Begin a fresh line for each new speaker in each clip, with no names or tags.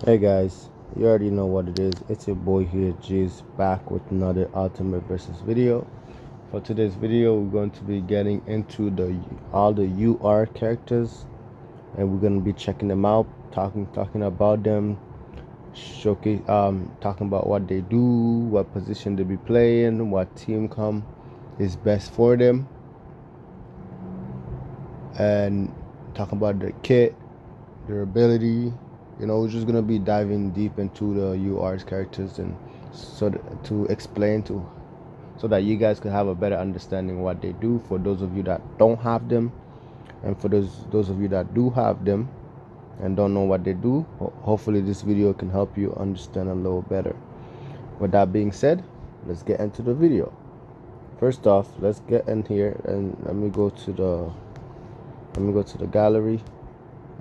Hey guys, you already know what it is. It's your boy here, J's, back with another Ultimate versus video. For today's video, we're going to be getting into all the UR characters, and we're going to be checking them out, talking about them, showcase talking about what they do, what position they be playing, what team come is best for them, and talking about their kit, their ability. We're just gonna be diving deep into the UR's characters, and to explain so that you guys can have a better understanding of what they do for those of you that don't have them, and for those of you that do have them and don't know what they do. Hopefully this video can help you understand a little better. With that being said, let's get into the video. First off, let's get in here and let me go to the gallery.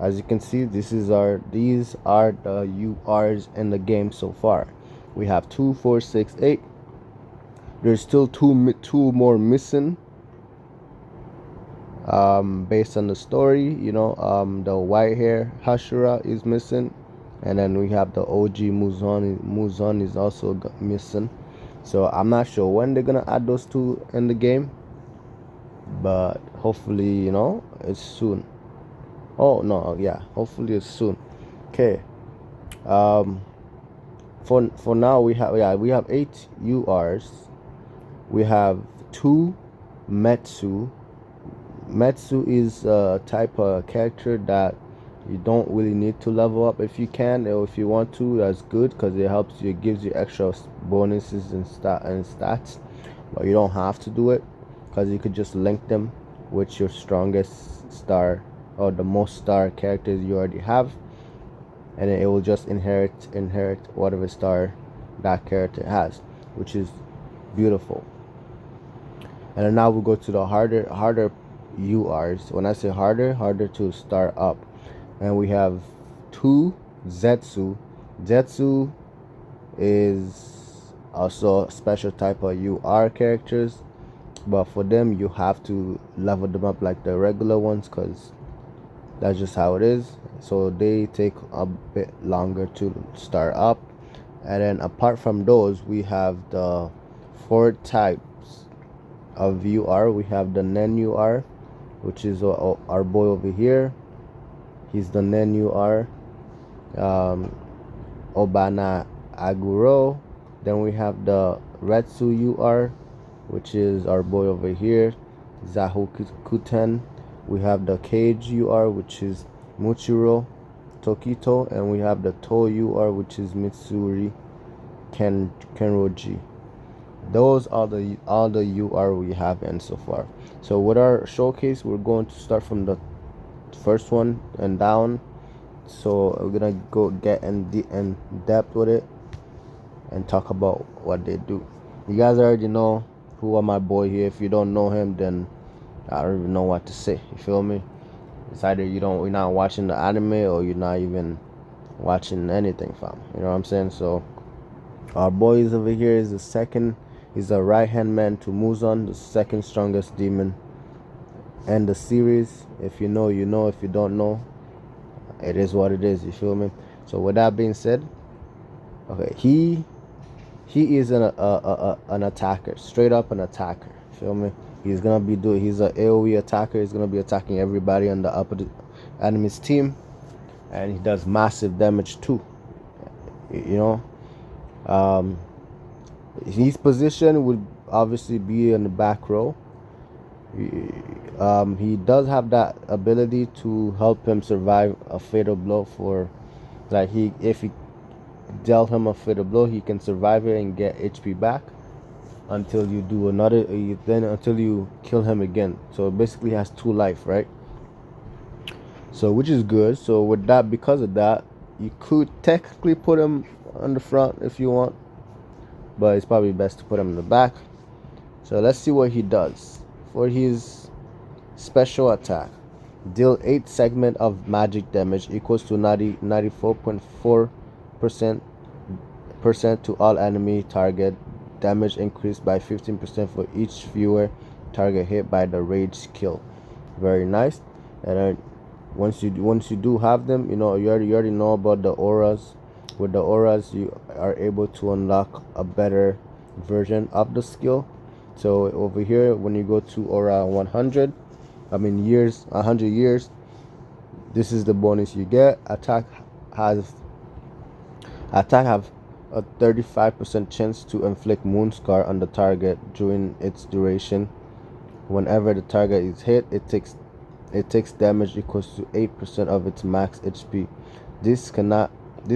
As you can see, these are the URs in the game so far. We have 2, 4, 6, 8. There's still two more missing. Based on the story, the white hair Hashira is missing, and then we have the OG Muzon is also missing. So I'm not sure when they're gonna add those two in the game, but hopefully, it's soon. Oh no, yeah, hopefully it's soon. Okay. Um, for now we have 8 URs. We have 2 Metsu. Metsu is a type of character that you don't really need to level up. If you can or if you want to, that's good, because it helps you, it gives you extra bonuses and stats, but you don't have to do it, because you could just link them with your strongest star or the most star characters you already have, and then it will just inherit whatever star that character has, which is beautiful. And then now we go to the harder URs. When I say harder to start up. And we have 2 Zetsu. Zetsu is also a special type of UR characters, but for them you have to level them up like the regular ones, because that's just how it is. So they take a bit longer to start up. And then apart from those, we have the 4 types of UR. We have the Nen UR, which is our boy over here. He's the Nen UR. Obana Aguro. Then we have the Retsu UR, which is our boy over here, Zohakuten. We have the Cage UR, which is Muichiro Tokito, and we have the To UR, which is Mitsuri Kanroji. Those are all the UR we have in so far. So with our showcase, we're going to start from the first one and down. So we're gonna go get in depth with it and talk about what they do. You guys already know who are my boy here. If you don't know him, then I don't even know what to say. You feel me? It's either you're not watching the anime, or you're not even watching anything, fam. You know what I'm saying? So our boy is over here is the second. He's a right hand man to Muzon, the second strongest demon in the series. If you know, you know. If you don't know, it is what it is. You feel me? So with that being said, okay, he is an attacker, straight up an attacker. Feel me? He's gonna be he's an AoE attacker. He's gonna be attacking everybody on the enemy's team, and he does massive damage too. His position would obviously be in the back row. He does have that ability to help him survive a fatal blow, for like if he dealt him a fatal blow, he can survive it and get HP back until you do until you kill him again. So basically he has 2 life, right? So which is good. So with that, because of that, you could technically put him on the front if you want, but it's probably best to put him in the back. So let's see what he does. For his special attack, deal 8 segment of magic damage equals to 94.4% to all enemy target. Damage increased by 15% for each viewer target hit by the rage skill. Very nice. And then once you do have them, you already know about the auras. with the auras, you are able to unlock a better version of the skill. So over here, when you go to aura 100, 100 years, this is the bonus you get. Has Attack have a 35% chance to inflict moon scar on the target during its duration. Whenever the target is hit, it takes damage equals to 8% of its max HP. This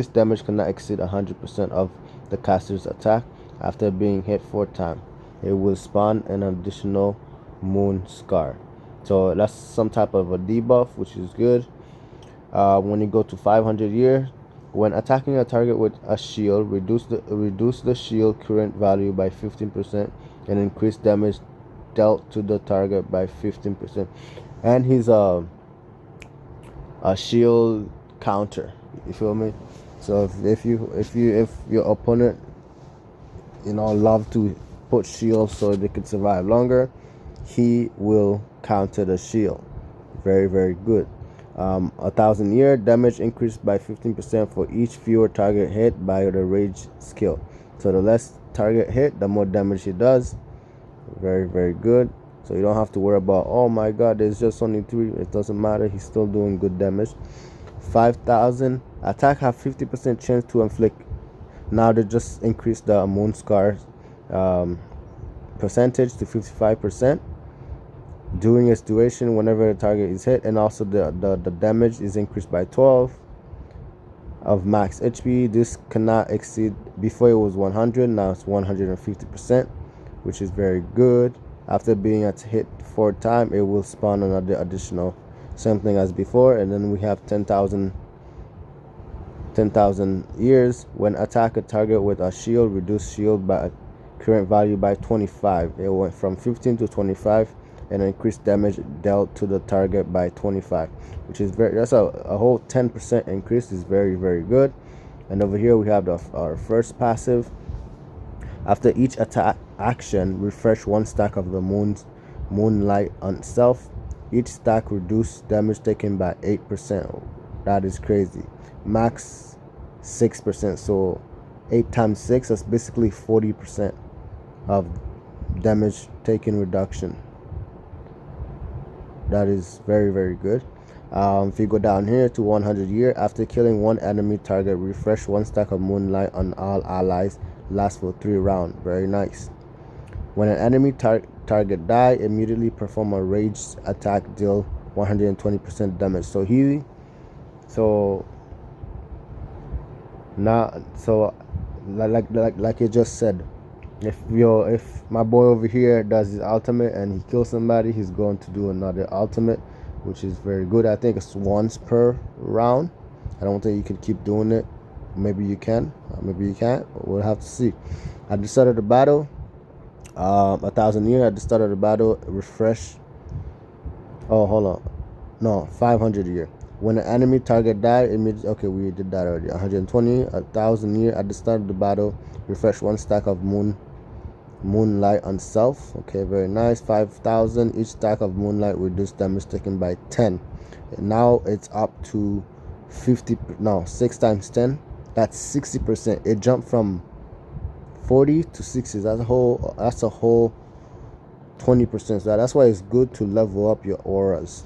damage cannot exceed 100% of the caster's attack. After being hit 4 times, it will spawn an additional moon scar. So that's some type of a debuff, which is good. When you go to 500 years, when attacking a target with a shield, reduce the shield current value by 15% and increase damage dealt to the target by 15%. And he's a shield counter. You feel me? So if your opponent, love to put shields so they can survive longer, he will counter the shield. Very, very good. 1,000 year damage increased by 15% for each fewer target hit by the rage skill. So the less target hit, the more damage he does. Very, very good. So you don't have to worry about, oh my god, there's just only 3. It doesn't matter. He's still doing good damage. 5,000 attack have 50% chance to inflict. Now they just increased the moon scar percentage to 55% during its duration whenever the target is hit, and also the damage is increased by 12 of max HP. This cannot exceed, before it was 100, now it's 150%, which is very good. After being hit 4 times, it will spawn another additional, same thing as before. And then we have 10,000 years. When attack a target with a shield, reduce shield by current value by 25. It went from 15 to 25, and increased damage dealt to the target by 25, which is that's a whole 10% increase. Is very, very good. And over here we have our first passive. After each attack action, refresh 1 stack of the moonlight on self. Each stack reduce damage taken by 8%. That is crazy. Max 6%. So 8 times 6, that's basically 40% of damage taken reduction. That is very, very good. If you go down here to 100 year, after killing 1 enemy target, refresh 1 stack of moonlight on all allies. Lasts for 3 rounds. Very nice. When an enemy target die, immediately perform a raged attack, deal 120% damage. Like you just said, if my boy over here does his ultimate and he kills somebody, he's going to do another ultimate, which is very good. I think it's once per round. I don't think you can keep doing it. Maybe you can, maybe you can't. We'll have to see. At the start of the battle, 1,000 year. At the start of the battle, refresh. Oh, hold on. No, 500 year. When an enemy target die, immediately. Okay, we did that already. 120. 1,000 year. At the start of the battle, refresh 1 stack of moonlight on self. Okay, very nice. 5,000. Each stack of moonlight reduce damage taken by 10. And now it's up to 50. No, 6 times 10. That's 60%. It jumped from 40 to 60. That's a whole 20%. So that's why it's good to level up your auras.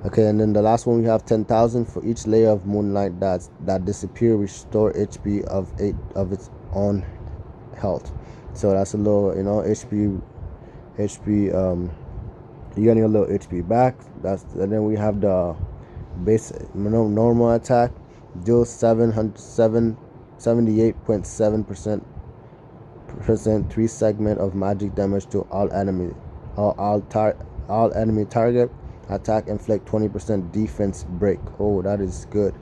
Okay, and then the last one we have 10,000 for each layer of moonlight that disappear. Restore HP of 8 of its own health. So that's a little, HP. You're getting a little HP back. And then we have the base normal attack. Deal 78.7% 3 segment of magic damage to all enemy target. Attack inflict 20% defense break. Oh, that is good.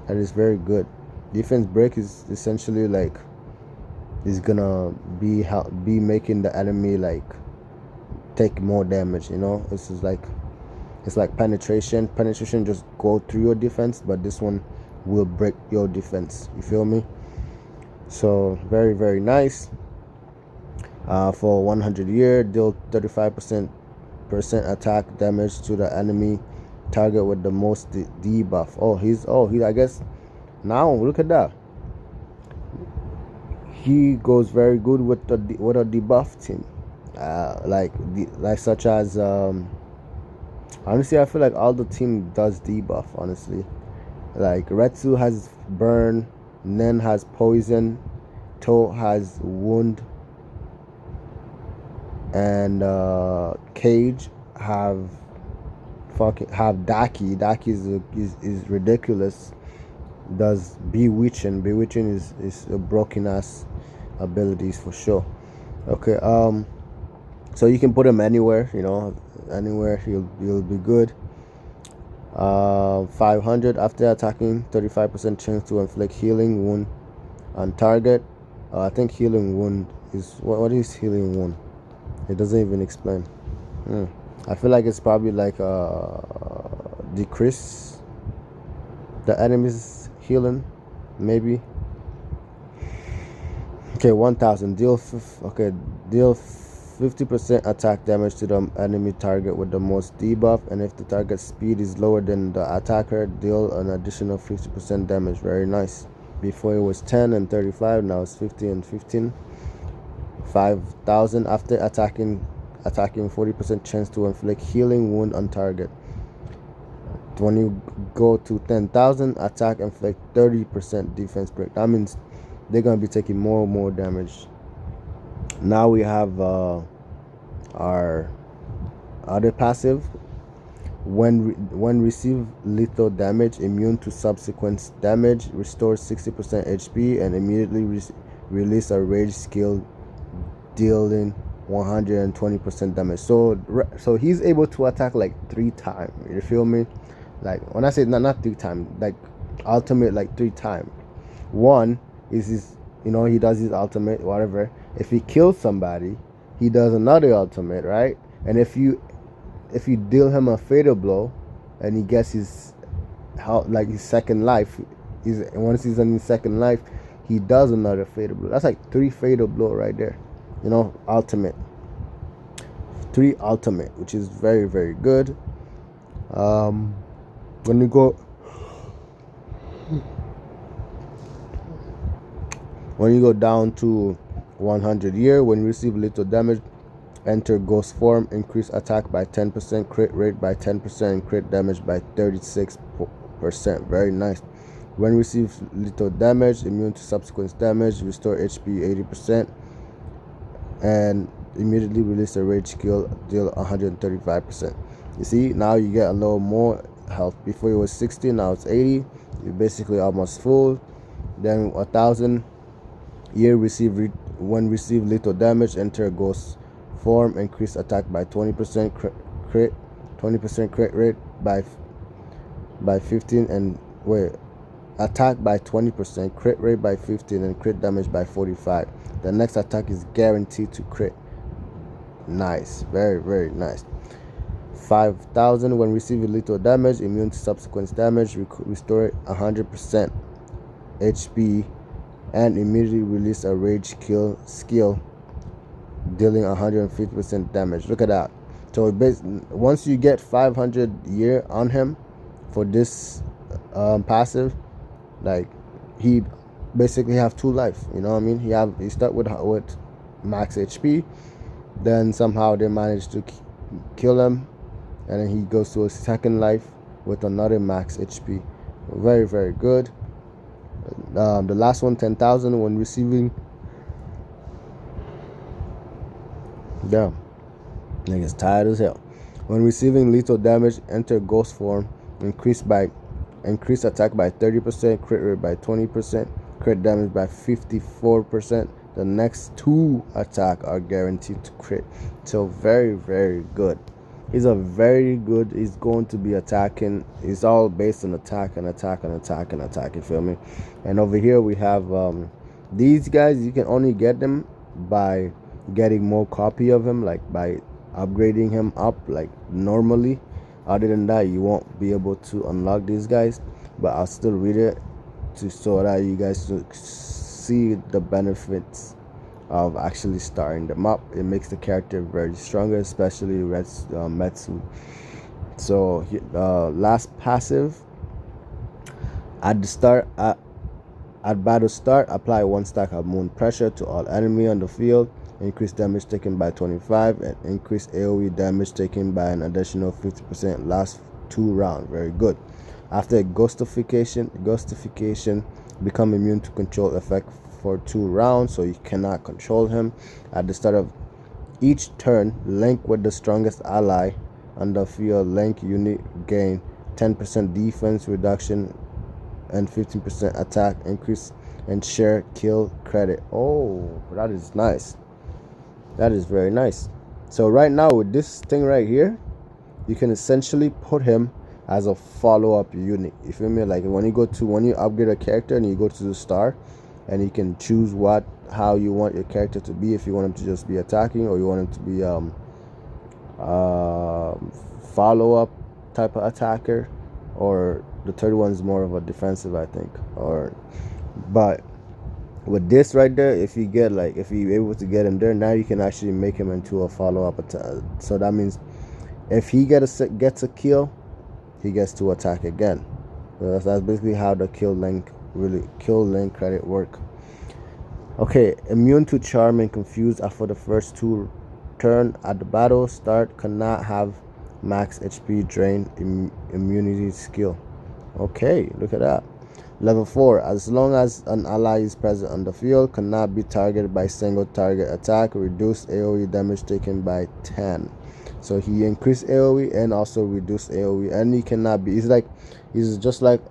That is very good. Defense break is essentially like is gonna be making the enemy like take more damage. This is like, it's like penetration. Penetration just go through your defense, but this one will break your defense. You feel me? So very, very nice. For 100 year, deal 35% attack damage to the enemy target with the most debuff. I guess Now look at that. He goes very good with a debuff team, like such as honestly, I feel like all the team does debuff. Honestly, like Retsu has burn, Nen has poison, To has wound, and Cage have Daki. Daki is ridiculous. Does bewitching. Bewitching is a broken ass abilities for sure. Okay, so you can put him anywhere, anywhere he'll be good. 500 after attacking, 35% chance to inflict healing wound on target. I think healing wound is what is healing wound? It doesn't even explain. I feel like it's probably like decrease the enemy's healing, maybe. Okay, 1000 deal. Deal 50% attack damage to the enemy target with the most debuff, and if the target speed is lower than the attacker, deal an additional 50% damage. Very nice. Before it was 10 and 35, now it's 50 and 15. 5000 after attacking 40% chance to inflict healing wound on target. When you go to 10,000, attack inflict 30% defense break. That means they're gonna be taking more and more damage. Now we have our other passive. When receive lethal damage, immune to subsequent damage, restores 60% HP, and immediately release a rage skill dealing 120% damage. So he's able to attack like 3 times. You feel me? Like when I say not 3 times, like ultimate like 3 times. One is his, he does his ultimate, whatever. If he kills somebody, he does another ultimate, right? And if you deal him a fatal blow, and he gets his second life, once he's in his second life, he does another fatal blow. That's like 3 fatal blow right there. Ultimate. 3 ultimate, which is very, very good. When you go down to 100 year, when you receive little damage, enter ghost form, increase attack by 10%, crit rate by 10%, and crit damage by 36%. Very nice. When receive little damage, immune to subsequent damage, restore HP 80%, and immediately release a rage skill, deal 135%. You see, now you get a little more health. Before it was 60, now it's 80. You're basically almost full. Then 1000 year, when receive little damage, enter ghost form, increase attack by 20%, crit 20% crit rate by 15, and attack by 20%, crit rate by 15, and crit damage by 45. The next attack is guaranteed to crit. Nice. Very, very nice. 5000 when receiving little damage, immune to subsequent damage, restore 100% HP, and immediately release a rage skill dealing 150% damage. Look at that. So once you get 500 year on him for this passive, like he basically have 2 life. You know what I mean? He start with max HP, then somehow they manage to kill him, and then he goes to a second life with another max HP. Very, very good. The last one, 10,000 when receiving. Damn, nigga's tired as hell. When receiving lethal damage, enter ghost form, increase attack by 30%, crit rate by 20%, crit damage by 54%. The next 2 attack are guaranteed to crit. So very, very good. He's going to be attacking. It's all based on attack and attack and attack and attack, you feel me? And over here we have these guys. You can only get them by getting more copy of him, like by upgrading him up like normally. Other than that, you won't be able to unlock these guys, but I'll still read it so that you guys see the benefits of actually starting them up. It makes the character very stronger, especially Metsu. So last passive, at the start At battle start, apply 1 stack of moon pressure to all enemy on the field. Increase damage taken by 25 and increase AoE damage taken by an additional 50% last 2 rounds. Very good. After ghostification, become immune to control effect for 2 rounds, so you cannot control him. At the start of each turn, link with the strongest ally on the field. Link unit gain 10% defense reduction and 15% attack increase and share kill credit. Oh, that is nice. That is very nice. So right now with this thing right here, you can essentially put him as a follow-up unit. You feel me? Like when you upgrade a character and you go to the star, and you can choose how you want your character to be. If you want him to just be attacking, or you want him to be follow-up type of attacker, or the third one is more of a defensive, I think. But with this right there, if you're able to get him there, now you can actually make him into a follow-up attack. So that means if he gets a kill, he gets to attack again. So that's basically how the kill link credit work. Okay, immune to charm and confuse after the first 2 turn at the battle start. Cannot have max HP drain immunity skill. Okay, look at that. Level 4, as long as an ally is present on the field, cannot be targeted by single target attack. Reduce AoE damage taken by 10. So he increased AoE and also reduced AoE, and he cannot be. He's just like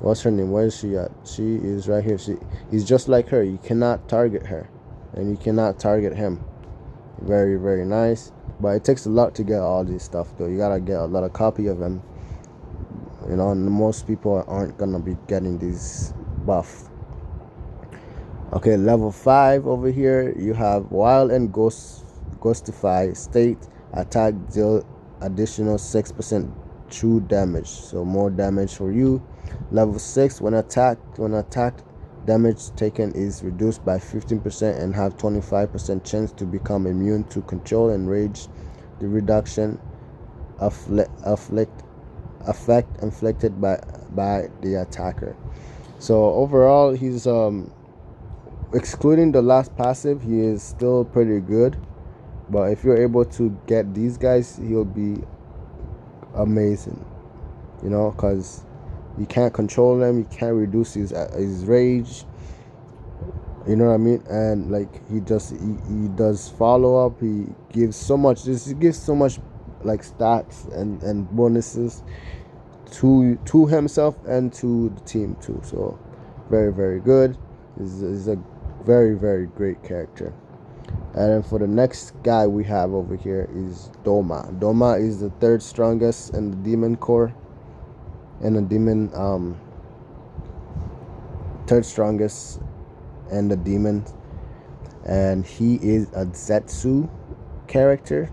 what's her name? Where is she at? She is right here. He's just like her. You cannot target her, and you cannot target him. Very, very nice. But it takes a lot to get all this stuff, though. You gotta get a lot of copy of them. You know, and most people aren't gonna be getting these buff. Okay, level 5 over here, you have Wild and Ghostify State. Attack deal additional 6% true damage, so more damage for you. Level 6, when attacked, damage taken is reduced by 15% and have 25% chance to become immune to control and rage. The reduction effect inflicted by the attacker. So overall, he's excluding the last passive, he is still pretty good. But if you're able to get these guys, he'll be amazing. You know, because you can't control them, you can't reduce his rage. You know what I mean? And like he does follow up. He gives so much. He gives so much like stats and bonuses to himself and to the team too. So very, very good. Is a very, very great character. And then for the next guy we have over here is Doma. Doma is the 3rd strongest in the demon core, and the demon 3rd strongest in the demon, and he is a Zetsu character,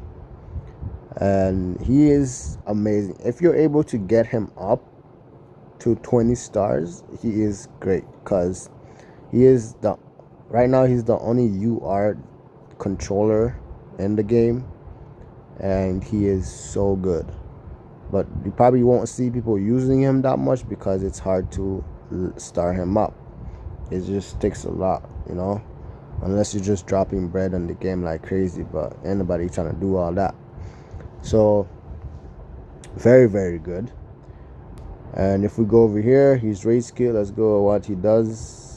and he is amazing. If you're able to get him up to 20 stars, he is great, because right now he's the only UR controller in the game, and he is so good. But you probably won't see people using him that much because it's hard to start him up. It just takes a lot, you know, unless you're just dropping bread in the game like crazy. But anybody trying to do all that. So very, very good. And if we go over here, his rage skill, let's go what he does.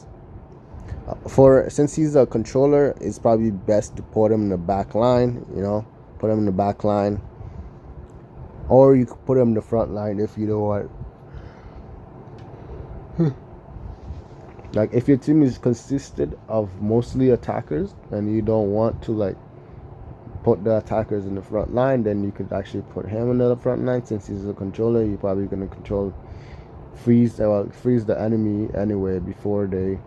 Since he's a controller, it's probably best to put him in the back line. You know, put him in the back line, or you could put him in the front line if you don't want. Like if your team is consisted of mostly attackers and you don't want to like put the attackers in the front line, then you could actually put him in the front line. Since he's a controller, you're probably gonna freeze the enemy anyway before they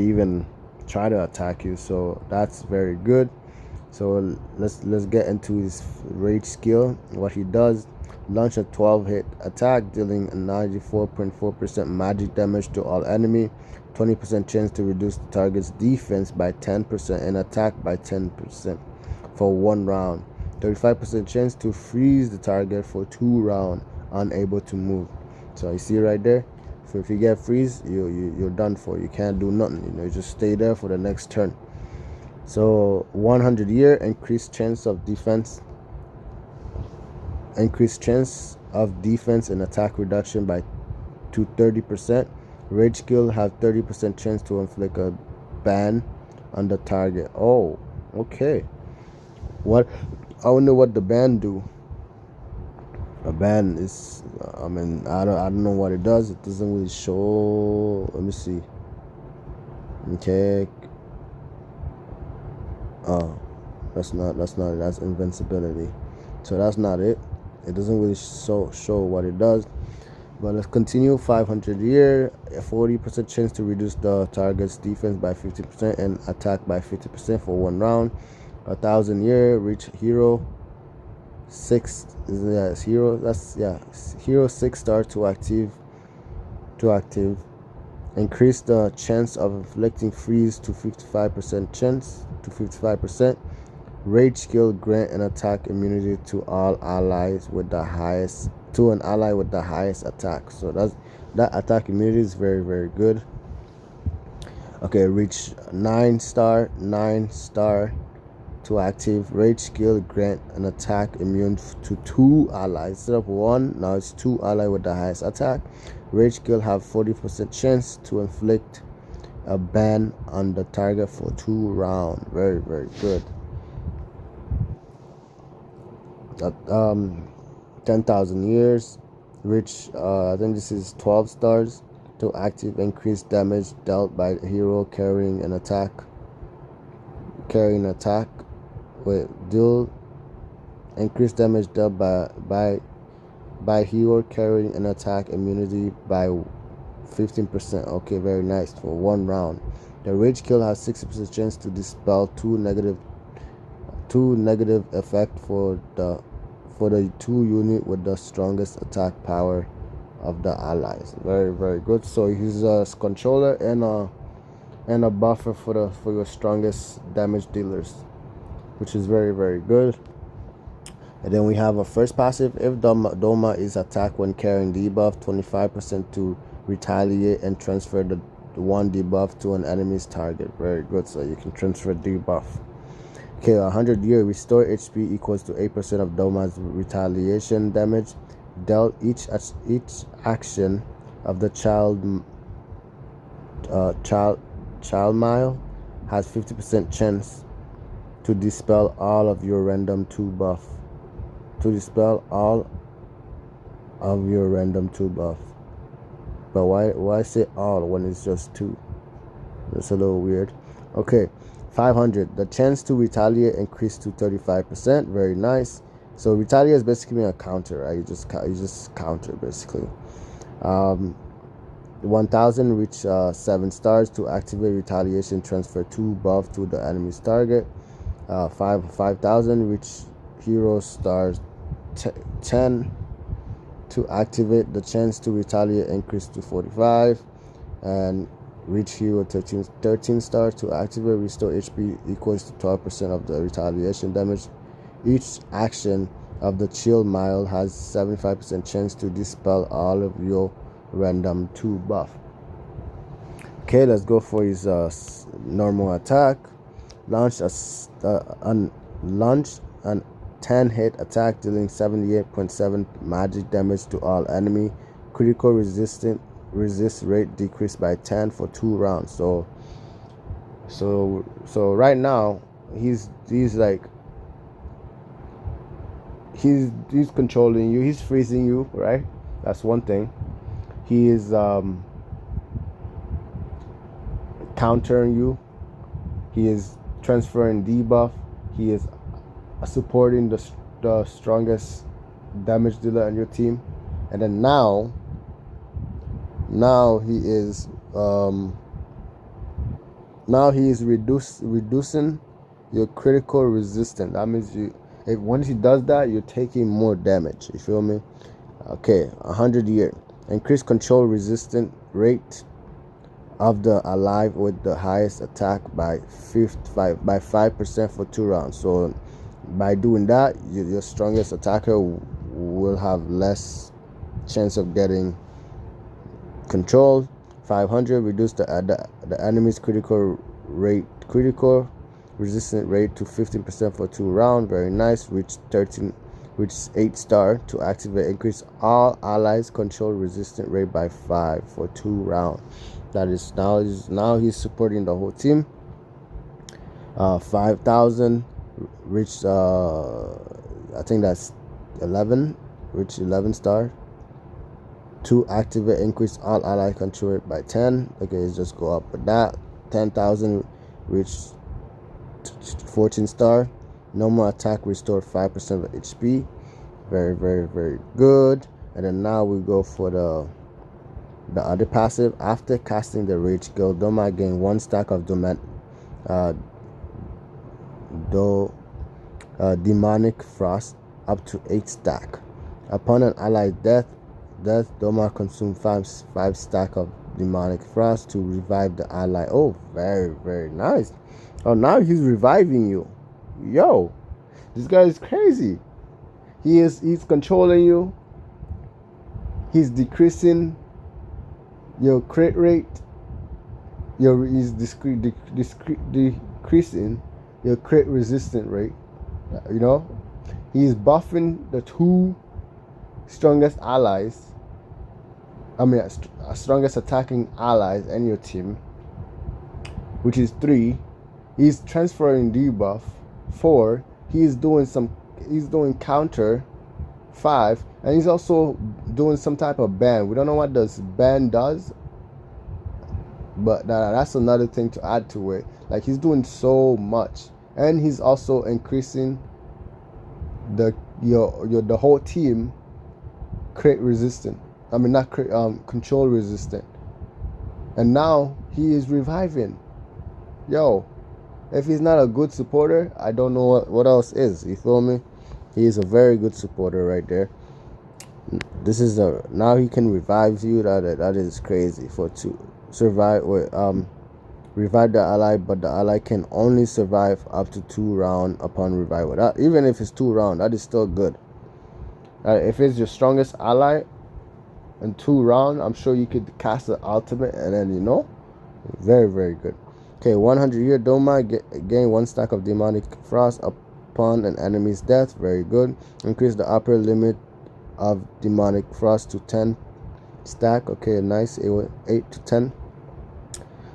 even try to attack you. So that's very good. So let's get into his rage skill. What he does: launch a 12-hit attack, dealing a 94.4% magic damage to all enemy, 20% chance to reduce the target's defense by 10% and attack by 10% for 1 round, 35% chance to freeze the target for 2 rounds, unable to move. So you see right there. So if you get freeze, you're done for. You can't do nothing. You just stay there for the next turn. So 100 year increased chance of defense. Increased chance of defense and attack reduction by to 30%. Rage skill have 30% chance to inflict a ban on the target. Oh, okay. What? I wonder what the ban do. A ban is, I don't know what it does. It doesn't really show. Let me see. Okay. Oh, that's not it. That's invincibility. So that's not it. It doesn't really show what it does. But let's continue. 500 year, a 40% chance to reduce the target's defense by 50% and attack by 50% for 1 round. 1,000 year, reach hero 6. Hero 6 star to active. Increase the chance of inflicting freeze to 55% chance to 55%. Rage skill grant an attack immunity to all allies with the highest an ally with the highest attack. So that attack immunity is very, very good. Okay, reach 9 star to active. Rage skill grant an attack immune to 2 allies instead of 1. Now it's 2 allies with the highest attack. Rage skill have 40% chance to inflict a ban on the target for 2 rounds. Very, very good. 10,000 years, reach I think this is 12 stars to active. Increased damage dealt by the hero carrying an attack with deal increased damage dealt by hero carrying an attack immunity by 15%. Okay, very nice for 1 round. The rage kill has 60% chance to dispel 2 negative effect for the 2 unit with the strongest attack power of the allies. Very, very good. So he's a controller and a buffer for your strongest damage dealers, which is very, very good. And then we have a first passive. If Doma is attacked when carrying debuff, 25% to retaliate and transfer the 1 debuff to an enemy's target. Very good. So you can transfer debuff. Okay, 100 year, restore HP equals to 8% of Doma's retaliation damage dealt. Each action of the child mile has 50% chance to dispel all of your random 2 buff. To dispel all of your random 2 buff. But why say all when it's just 2? That's a little weird. Okay. 500. The chance to retaliate increased to 35%. Very nice. So retaliate is basically a counter, right? You just counter basically. 1,000 reach 7 stars to activate retaliation. Transfer 2 buff to the enemy's target. 5,000 reach hero stars 10 to activate. The chance to retaliate increased to 45 and reach hero 13 stars to activate. Restore HP equals to 12% of the retaliation damage. Each action of the chill mile has 75% chance to dispel all of your random 2 buff. Okay, let's go for his normal attack. Launch an 10 hit attack dealing 78.7 magic damage to all enemy. Critical resist rate decreased by 10 for 2 rounds. So right now he's like he's controlling you, he's freezing you, right? That's one thing. He is countering you, he is transferring debuff, he is supporting the strongest damage dealer on your team, and then now he is reducing your critical resistance. That means once he does that, you're taking more damage. You feel me? Okay, 100 year. Increase control resistant rate of the alive with the highest attack by 5% for 2 rounds. So by doing that, your strongest attacker will have less chance of getting Control 500, reduce the enemy's critical resistant rate to 15% for 2 rounds. Very nice. Reach 8 star. To activate, increase all allies control resistant rate by 5 for 2 rounds. That is now he's supporting the whole team. 5,000, reach I think that's 11, reach 11 star. To activate, increase all ally control rate by 10. Okay, let's just go up with that. 10,000, reach 14 star. Normal attack, restore 5% of HP. Very, very, very good. And then now we go for the other passive. After casting the Rage Skill, Doma gain 1 stack of Demonic Frost up to 8 stack. Upon an ally's death, Doma consume 5 stack of Demonic Frost to revive the ally. Oh, very, very nice. Oh, now he's reviving you. Yo, this guy is crazy. He's controlling you. He's decreasing your crit rate. He's decreasing your crit resistant rate. You know, he's buffing the 2 strongest allies. Strongest attacking allies in your team, which is 3. He's transferring debuff 4. He's doing counter 5, and he's also doing some type of ban. We don't know what this ban does, but that's another thing to add to it. Like, he's doing so much, and he's also increasing the whole team crit resistant. Not crit, control resistant. And now he is reviving. Yo, if he's not a good supporter, I don't know what else is. You feel me? He is a very good supporter right there. This is now he can revive you. That is crazy. For to survive or revive the ally, but the ally can only survive up to 2 rounds upon revival. Even if it's 2 rounds, that is still good. If it's your strongest ally in 2 rounds, I'm sure you could cast the ultimate, and then very, very good. Okay, 100 year Doma gain 1 stack of Demonic Frost upon an enemy's death. Very good. Increase the upper limit of Demonic Frost to 10 stack. Okay, nice. 8 to 10.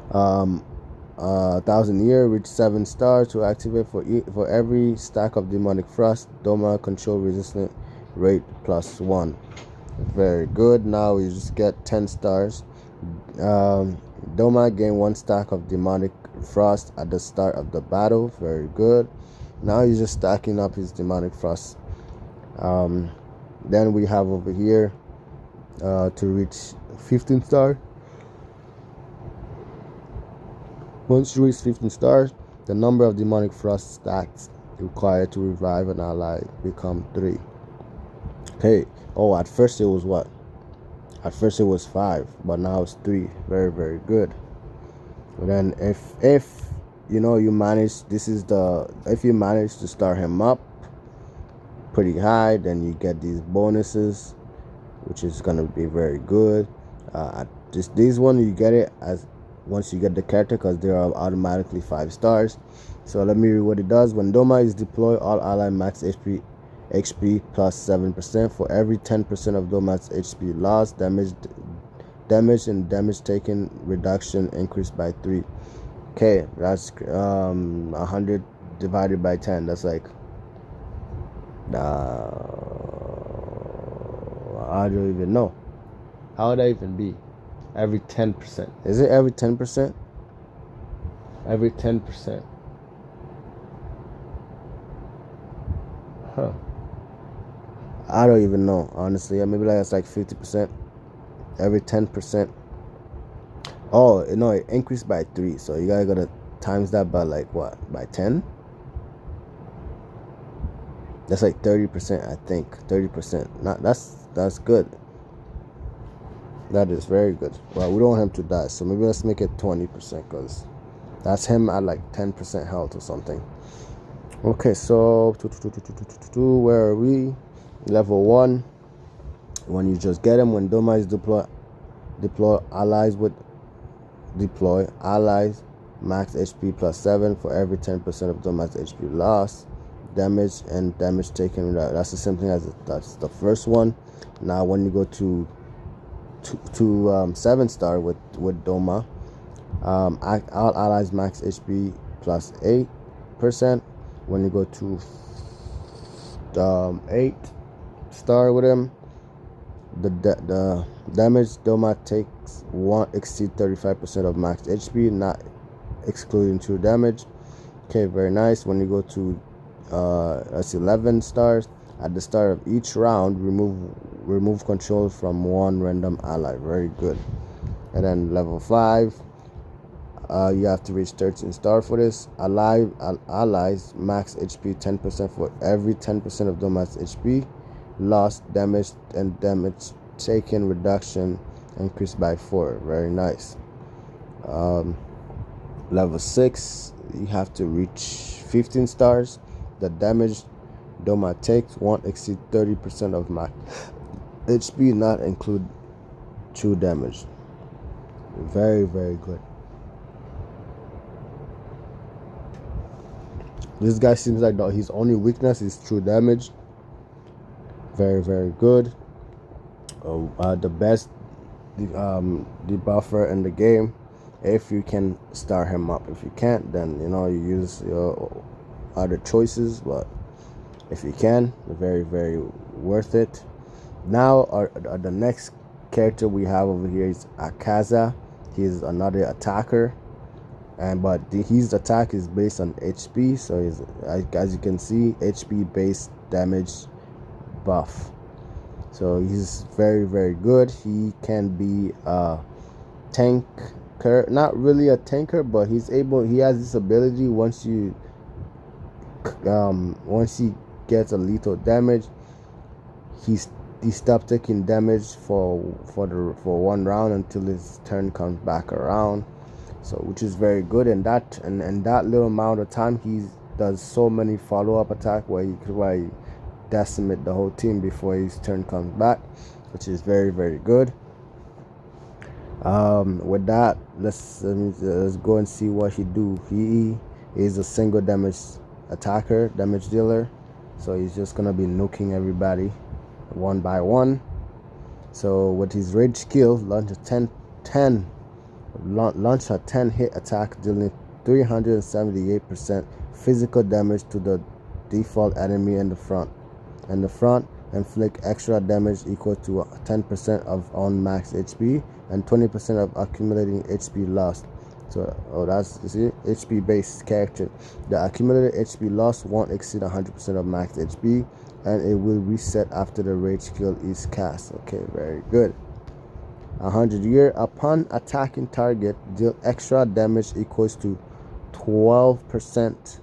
1,000 year, reach 7 stars. To activate, for every stack of Demonic Frost, Doma control resistant rate +1. Very good. Now we just get 10 stars. Doma gain 1 stack of Demonic Frost at the start of the battle. Very good. Now he's just stacking up his Demonic Frost. Then we have over here to reach 15 stars. Once you reach 15 stars, the number of Demonic Frost stacks required to revive an ally become 3. Okay. Oh, at first it was what? At first it was 5, but now it's 3. Very, very good. And then if you manage, if you manage to start him up pretty high, then you get these bonuses, which is gonna be very good. This one you get it as once you get the character, because they are automatically 5 stars. So let me read what it does. When Doma is deployed, all ally max HP +7%. For every 10% of Doma's HP lost, damage and damage taken reduction increased by 3. Okay, that's 100 divided by 10. That's like I don't even know. How would that even be? Every 10%. Is it every 10%? Every 10%. Huh. I don't even know, honestly. Maybe that's like 50%. Every 10%. Oh, no, it increased by 3. So you gotta times that by like what? By 10? That's like 30%, I think. 30%. That's good. That is very good. Well, we don't want him to die, so maybe let's make it 20%, because that's him at like 10% health or something. Okay, so where are we? Level 1. When you just get him, when Doma is deployed, Deploy allies max HP plus 7 for every 10% of the max HP lost. Damage and damage taken. That's the same thing as that's the first one. Now when you go to 7-star with Doma, all allies max HP plus 8%. When you go to 8-star with him, the damage Doma takes won't exceed 35% of max HP, not excluding true damage. Okay, very nice. When you go to 11 stars, at the start of each round, remove control from one random ally. Very good. And then level 5, you have to reach 13 star for this. Allies max HP 10% for every 10% of Doma's HP lost. Damage and damage taken reduction increased by 4. Very nice. Level 6, you have to reach 15 stars. The damage Doma takes won't exceed 30% of max HP, not include true damage. Very, very good. This guy seems like his only weakness is true damage. Very, very good. The best debuffer in the game, if you can start him up. If you can't, then you use your other choices, but if you can, very, very worth it. Now the next character we have over here is Akaza. He's another attacker, but his attack is based on HP, so he's, as you can see, HP based damage buff. So he's very, very good. He can be a tanker, not really a tanker, but he has this ability once he gets a lethal damage, he stops taking damage for 1 round until his turn comes back around. So which is very good, and that little amount of time he does so many follow-up attack where he decimate the whole team before his turn comes back, which is very, very good. With that, let's go and see what he do. He is a single damage attacker, damage dealer, so he's just gonna be nuking everybody one by one. So with his rage skill, launch a 10 hit attack, dealing 378% physical damage to the default enemy in the front. Inflict extra damage equal to 10% of on max HP and 20% of accumulating HP lost. So that's HP based character. The accumulated HP loss won't exceed 100% of max HP, and it will reset after the rage skill is cast. Okay, very good. 100 year, upon attacking target, deal extra damage equals to 12%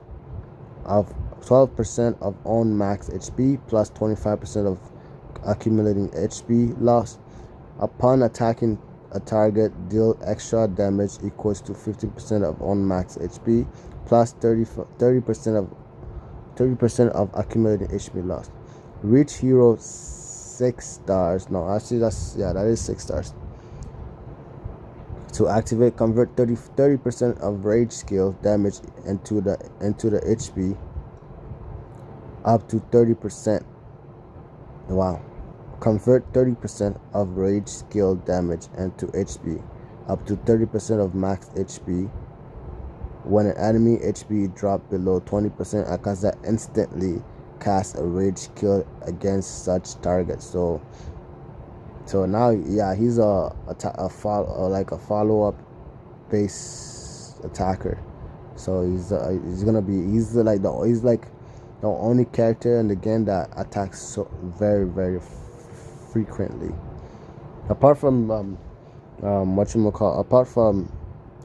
of on max HP plus 25% of accumulating HP loss. Upon attacking a target, deal extra damage equals to 50% of on max HP plus 30% of accumulating HP loss. Reach hero 6 stars. No, actually that is 6 stars. To activate, convert 30% of rage skill damage into the HP up to 30%. Wow. Convert 30% of rage skill damage into HP up to 30% of max HP. When an enemy HP drop below 20%, Akaza instantly casts a rage skill against such target. So now, yeah, he's a follow-up base attacker. So he's like the only character in the game that attacks so very, very frequently. Apart from apart from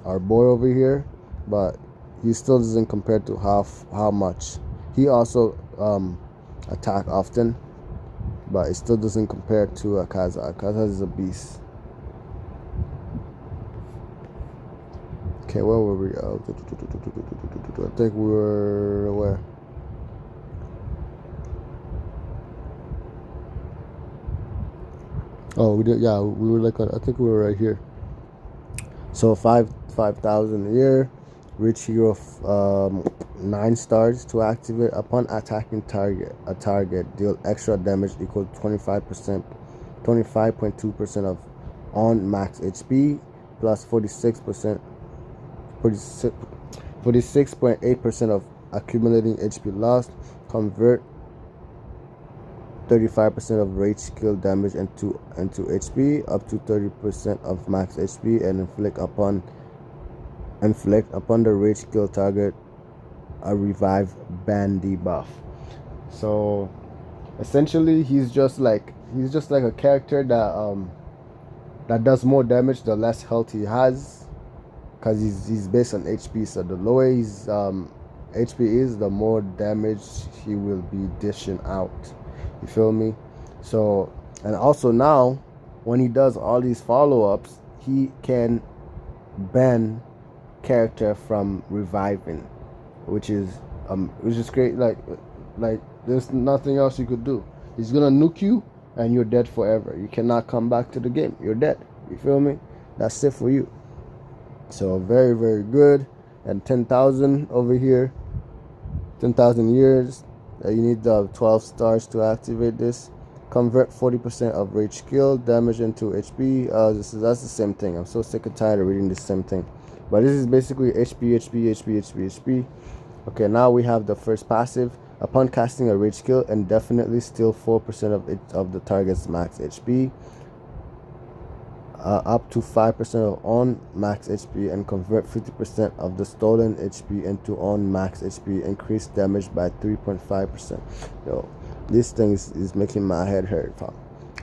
our boy over here, but he still doesn't compare to how much he also attack often, but it still doesn't compare to Akaza. Akaza is a beast. Okay, where were we? I think we were where? Oh, we did. Yeah, we were like, I think we were right here. So 5,000 a year. Rich hero, 9 stars to activate. Upon attacking a target, deal extra damage equal to 25%, 25.2% of on max HP, plus 46%, 46.8% of accumulating HP lost. Convert 35% of rage skill damage into HP, up to 30% of max HP, and inflict upon the rage skill target a revive ban debuff. So essentially, he's just like a character that does more damage the less health he has, because he's based on HP. So the lower his HP is, the more damage he will be dishing out. You feel me? So, and also now, when he does all these follow-ups, he can ban character from reviving, which is great. Like there's nothing else you could do. He's gonna nuke you, and you're dead forever. You cannot come back to the game. You're dead. You feel me? That's it for you. So very, very good. And 10,000 over here. 10,000 years. You need the 12 stars to activate this. Convert 40% of rage skill damage into HP. That's the same thing. I'm so sick and tired of reading the same thing. But this is basically HP. Okay, now we have the first passive. Upon casting a rage skill, indefinitely steal 4% of the target's max HP. Up to 5% of on max HP, and convert 50% of the stolen HP into on max HP. Increase damage by 3.5%. Yo, this thing is making my head hurt.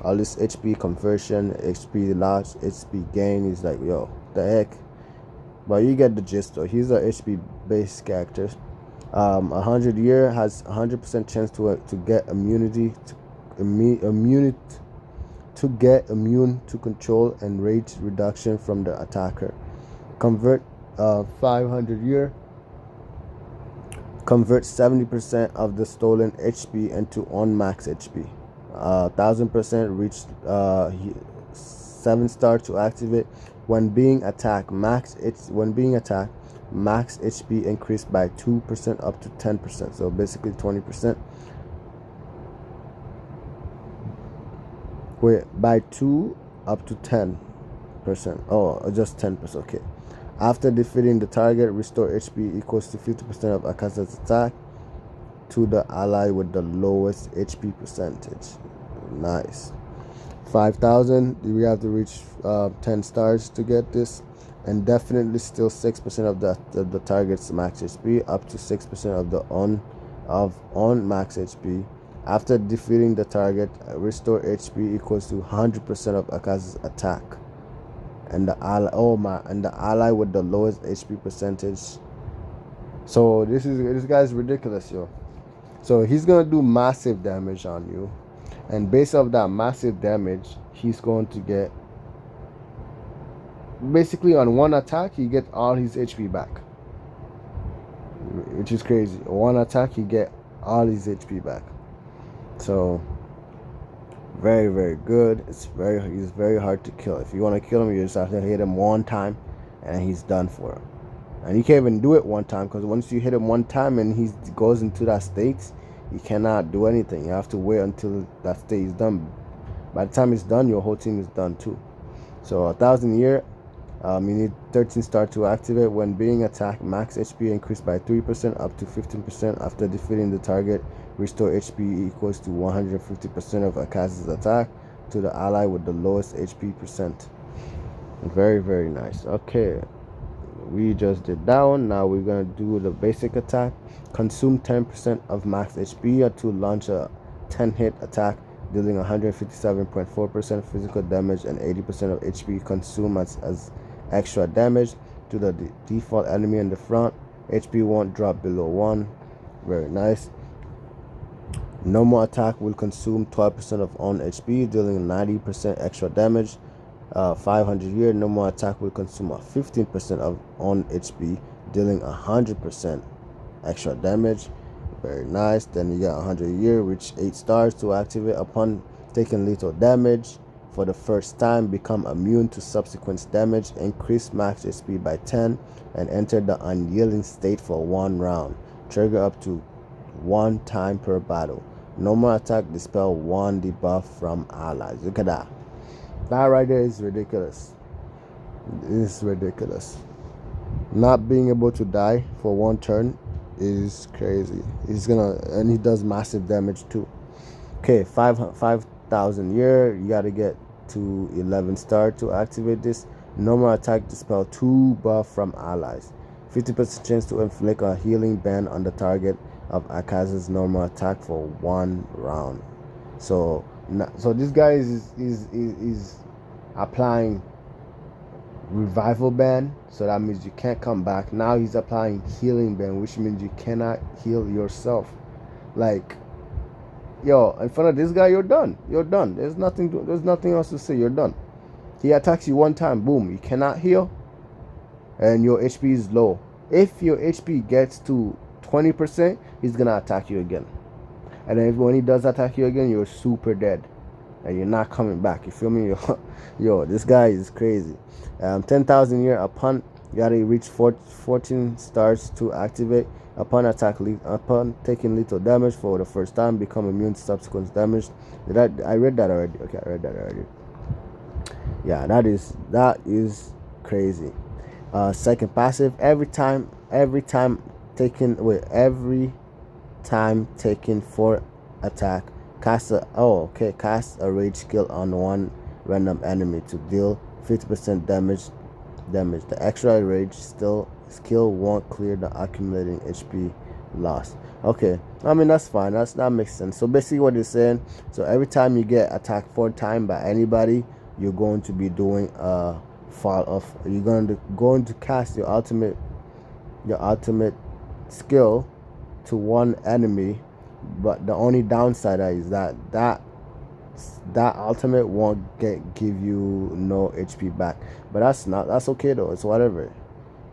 All this HP conversion, HP loss, HP gain is like, yo, the heck. But you get the gist though. He's a HP based character. 100 year has 100% chance to get immunity to get immune to control and rage reduction from the attacker. Convert 500 year. Convert 70% of the stolen HP into on max HP. 1000% reach 7-star to activate. When being attacked, max HP increased by 2% up to 10%. So basically 20%. Wait, by 2 up to 10%. Oh, just 10%. Okay. After defeating the target, restore HP equals to 50% of Akaza's attack to the ally with the lowest HP percentage. Nice. 5,000. We have to reach 10 stars to get this. And definitely still 6% of the target's max HP, up to 6% of the on max HP. After defeating the target, restore HP equals to 100% of Akaza's attack, and the ally with the lowest HP percentage. So this guy's ridiculous, yo. So he's gonna do massive damage on you, and based off that massive damage, he's going to get, basically on one attack he gets all his HP back, which is crazy. One attack he get all his HP back. So very, very good. He's very hard to kill. If you want to kill him, you just have to hit him one time and he's done for. And you can't even do it one time, because once you hit him one time and he goes into that state, you cannot do anything. You have to wait until that state is done. By the time it's done, your whole team is done too. So 1,000 year, you need 13 star to activate. When being attacked, max HP increased by 3% up to 15%. After defeating the target, restore HP equals to 150% of Akaza's attack to the ally with the lowest HP percent. Very, very nice. Okay, we just did that one. Now we're gonna do the basic attack. Consume 10% of max HP to launch a 10-hit attack, dealing 157.4% physical damage and 80% of HP consumed as extra damage to the default enemy in the front. HP won't drop below 1. Very nice. Normal attack will consume 12% of on HP, dealing 90% extra damage. 500 year, normal attack will consume 15% of on HP, dealing 100% extra damage. Very nice. Then you got 100 year, reach 8 stars to activate. Upon taking lethal damage, for the first time, become immune to subsequent damage, increase max HP by 10, and enter the unyielding state for 1 round. Trigger up to 1 time per battle. Normal attack, dispel 1 debuff from allies. Look at that. That right there is ridiculous. It's ridiculous. Not being able to die for 1 turn is crazy. And he does massive damage too. Okay, 5,000 year. You gotta get to 11 star to activate this. Normal attack, dispel 2 buff from allies. 50% chance to inflict a healing band on the target of Akaza's normal attack for 1 round. So this guy is applying revival band, so that means you can't come back. Now he's applying healing band, which means you cannot heal yourself. Like, yo, in front of this guy, you're done. You're done. There's nothing else to say. You're done. He attacks you 1 time, boom, you cannot heal, and your HP is low. If your HP gets to 20%, he's gonna attack you again. And then when he does attack you again, you're super dead, and you're not coming back. You feel me? Yo, this guy is crazy. 10,000 year. Upon you gotta reach 14 stars to activate. Upon taking lethal damage for the first time, become immune to subsequent damage. I read that already. Okay, I read that already. Yeah, that is crazy. Second passive, every time taken for attack, cast a rage skill on 1 random enemy to deal 50% damage. The extra rage skill won't clear the accumulating HP loss. Okay, I mean that's fine. That makes sense. So basically, what you're saying, so every time you get attacked 4 times by anybody, you're going to be doing a fall off. You're going to cast your ultimate skill to 1 enemy, but the only downside is that ultimate won't give you no HP back. But that's okay though. It's whatever,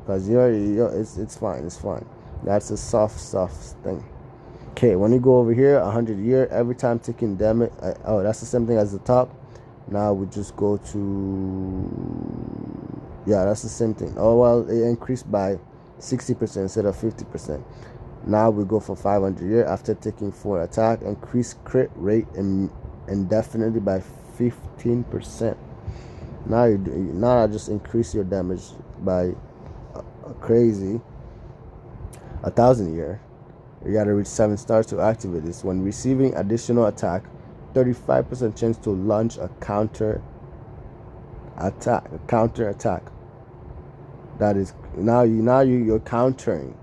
because it's fine. That's a soft thing. Okay, when you go over here, 100 year, every time taking damage. That's the same thing as the top. Now we just go to, yeah, that's the same thing. Oh well, it increased by 60% instead of 50%. Now we go for 500 year. After taking 4 attack, increase crit rate indefinitely by 15%. Now I just increase your damage by a crazy 1,000 year. You gotta reach 7 stars to activate this. When receiving additional attack, 35% chance to launch a counter attack. That is you're countering,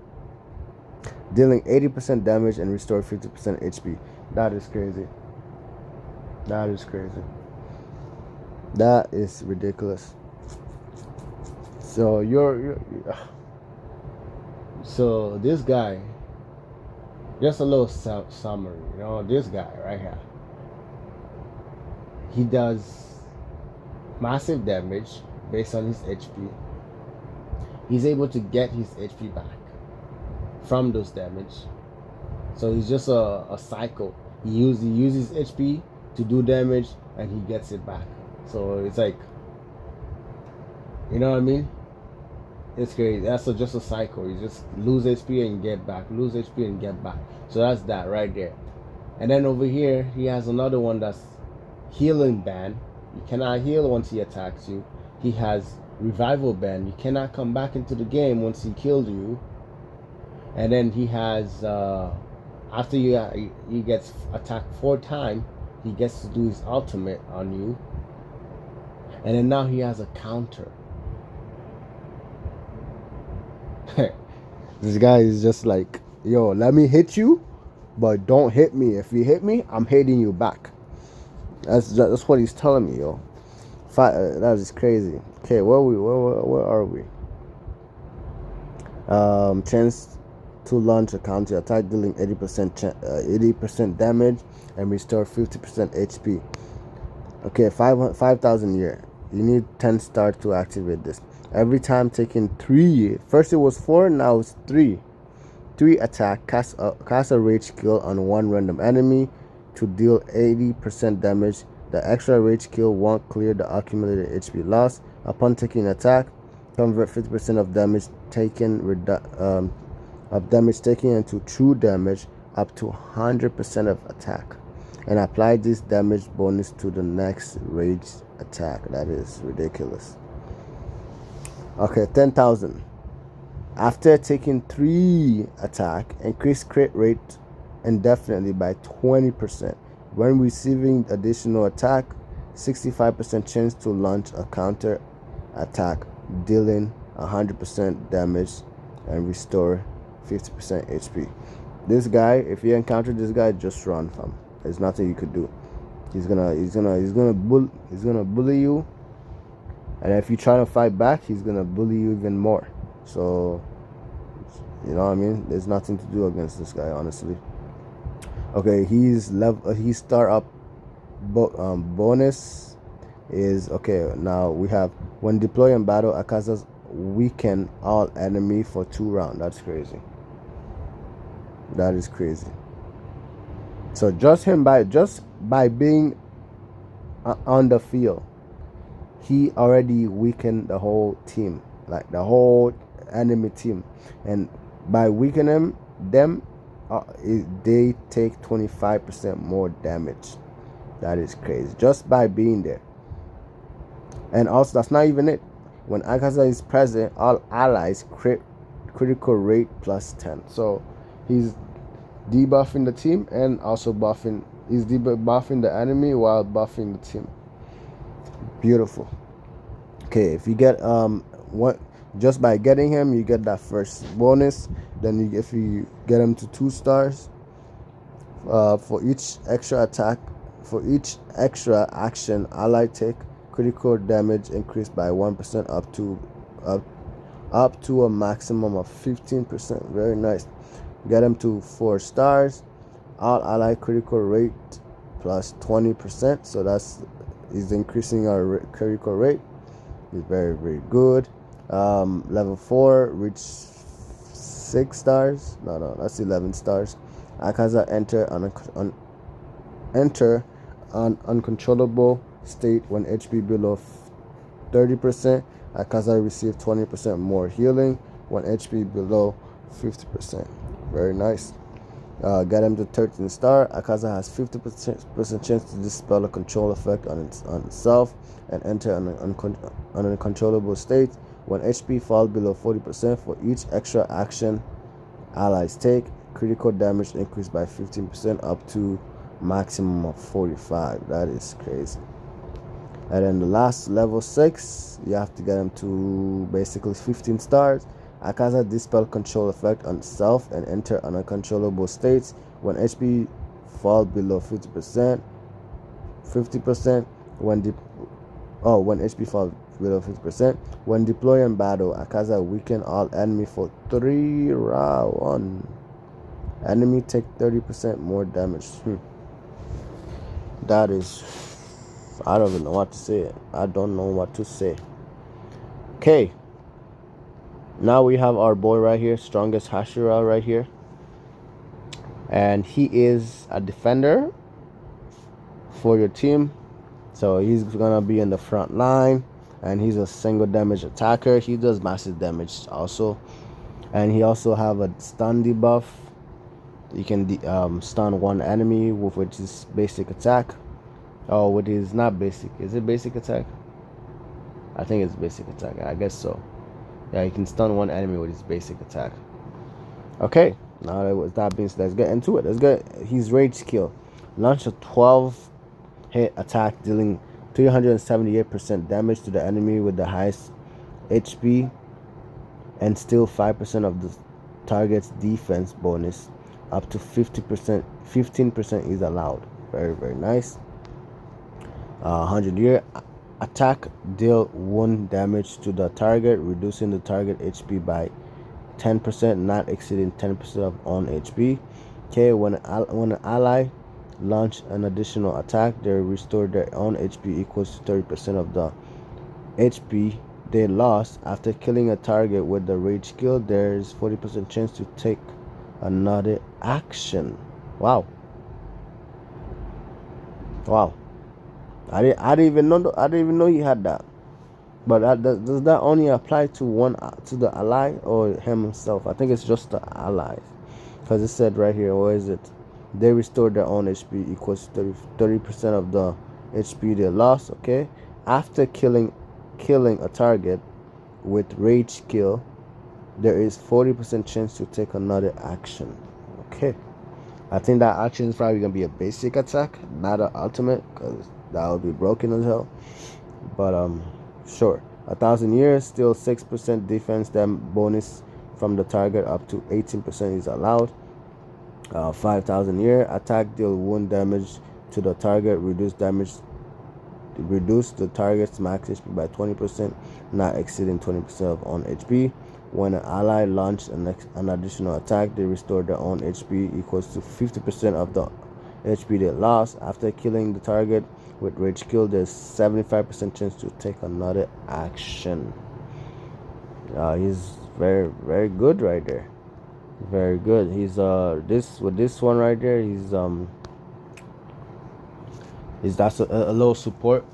dealing 80% damage and restore 50% HP. That is crazy. That is ridiculous. So so this guy, just a little summary. This guy right here, he does massive damage based on his HP. He's able to get his HP back from those damage. So he's just a cycle. He uses HP to do damage, and he gets it back. So it's like, you know what I mean? It's crazy. That's just a cycle. You just lose HP and get back. Lose HP and get back. So that's that right there. And then over here, he has another one that's healing band. You cannot heal once he attacks you. He has revival band. You cannot come back into the game once he killed you. And then he has after he gets attacked 4 times, he gets to do his ultimate on you. And then now he has a counter. This guy is just like, yo, let me hit you, but don't hit me. If you hit me, I'm hitting you back. That's what he's telling me, yo. That is crazy. Okay, where are we? Chance to launch a counter attack, dealing 80% damage and restore 50% HP. Okay, 5,000 year. You need 10 stars to activate this. Every time taking 3. First it was 4, now it's 3. 3 attack. Cast a rage skill on 1 random enemy to deal 80% damage. The extra rage kill won't clear the accumulated HP loss. Upon taking an attack, convert 50% of damage taken into true damage up to 100% of attack, and apply this damage bonus to the next rage attack. That is ridiculous. Okay, 10,000. After taking 3 attack, increase crit rate indefinitely by 20%. When receiving additional attack, 65% chance to launch a counter attack, dealing 100% damage and restore 50% HP. This guy, if you encounter this guy, just run from him. There's nothing you could do. He's gonna bully you, and if you try to fight back, he's gonna bully you even more. So, you know what I mean? There's nothing to do against this guy, honestly. Okay, he's start up bonus is okay. Now we have, when deployed in battle, Akaza's weaken all enemy for 2 rounds. That's crazy. That is crazy. So just by being on the field, he already weakened the whole team, like the whole enemy team, and by weakening them, they take 25% more damage. That is crazy, just by being there. And also, that's not even it. When Akaza is present, all allies critical rate plus 10. So he's debuffing the team and also he's debuffing the enemy while buffing the team. Beautiful. Okay, if you get just by getting him, you get that first bonus. Then if you get him to 2 stars, for each extra attack, for each extra action ally take, critical damage increased by 1% up to a maximum of 15%. Very nice. Get him to 4 stars. All ally critical rate plus 20%. So is increasing our critical rate. Is very, very good. Level 4, reach 6 stars. No, that's 11 stars. Akaza enter an uncontrollable state when HP below 30%. Akaza receive 20% more healing when HP below 50%. Very nice. Get him to 13 star. Akaza has 50% chance to dispel a control effect on itself and enter an uncontrollable state when HP falls below 40%. For each extra action allies take, critical damage increased by 15% up to maximum of 45. That is crazy. And then the last, level 6, you have to get him to basically 15 stars. Akaza dispel control effect on itself and enter uncontrollable states when HP fall below 50%. When HP falls below 50%. When deployed in battle, Akaza weaken all enemy for 3 rounds. Enemy take 30% more damage. That is, I don't even know what to say. I don't know what to say. Okay. Now we have our boy right here, strongest Hashira right here. And he is a defender for your team. So he's gonna be in the front line. And he's a single damage attacker. He does massive damage also. And he also have a stun debuff. You can stun one enemy with which is basic attack. Oh, what is not basic? Is it basic attack? I think it's basic attack. I guess so. Yeah, you can stun one enemy with his basic attack. Okay, now that being said, let's get into it. Let's get his rage skill. Launch a 12-hit attack, dealing 378% damage to the enemy with the highest HP, and still 5% of the target's defense bonus. Up to 50%, 15% is allowed. Very, very nice. 100-year attack, deal 1 damage to the target, reducing the target HP by 10%, not exceeding 10% of own HP. Okay, when an ally launch an additional attack, they restore their own HP equals to 30% of the HP they lost. After killing a target with the rage skill, there's 40% chance to take another action. Wow. I didn't even know. I didn't even know he had that. But does that only apply to to the ally or him himself? I think it's just the allies, because it said right here. What is it? They restore their own HP equals 30% of the HP they lost. Okay, after killing a target with rage kill, there is 40% chance to take another action. Okay, I think that action is probably gonna be a basic attack, not an ultimate, because that would be broken as hell. But sure. 1,000 years, still 6% defense bonus from the target, up to 18% is allowed. 5,000 year, attack deal wound damage to the target, reduce the target's max HP by 20%, not exceeding 20% of own HP. When an ally launches an additional attack, they restore their own HP equals to 50% of the HP they lost. After killing the target with rage kill, there's 75% chance to take another action. He's very, very good right there. Very good. He's this one right there. That's a little support.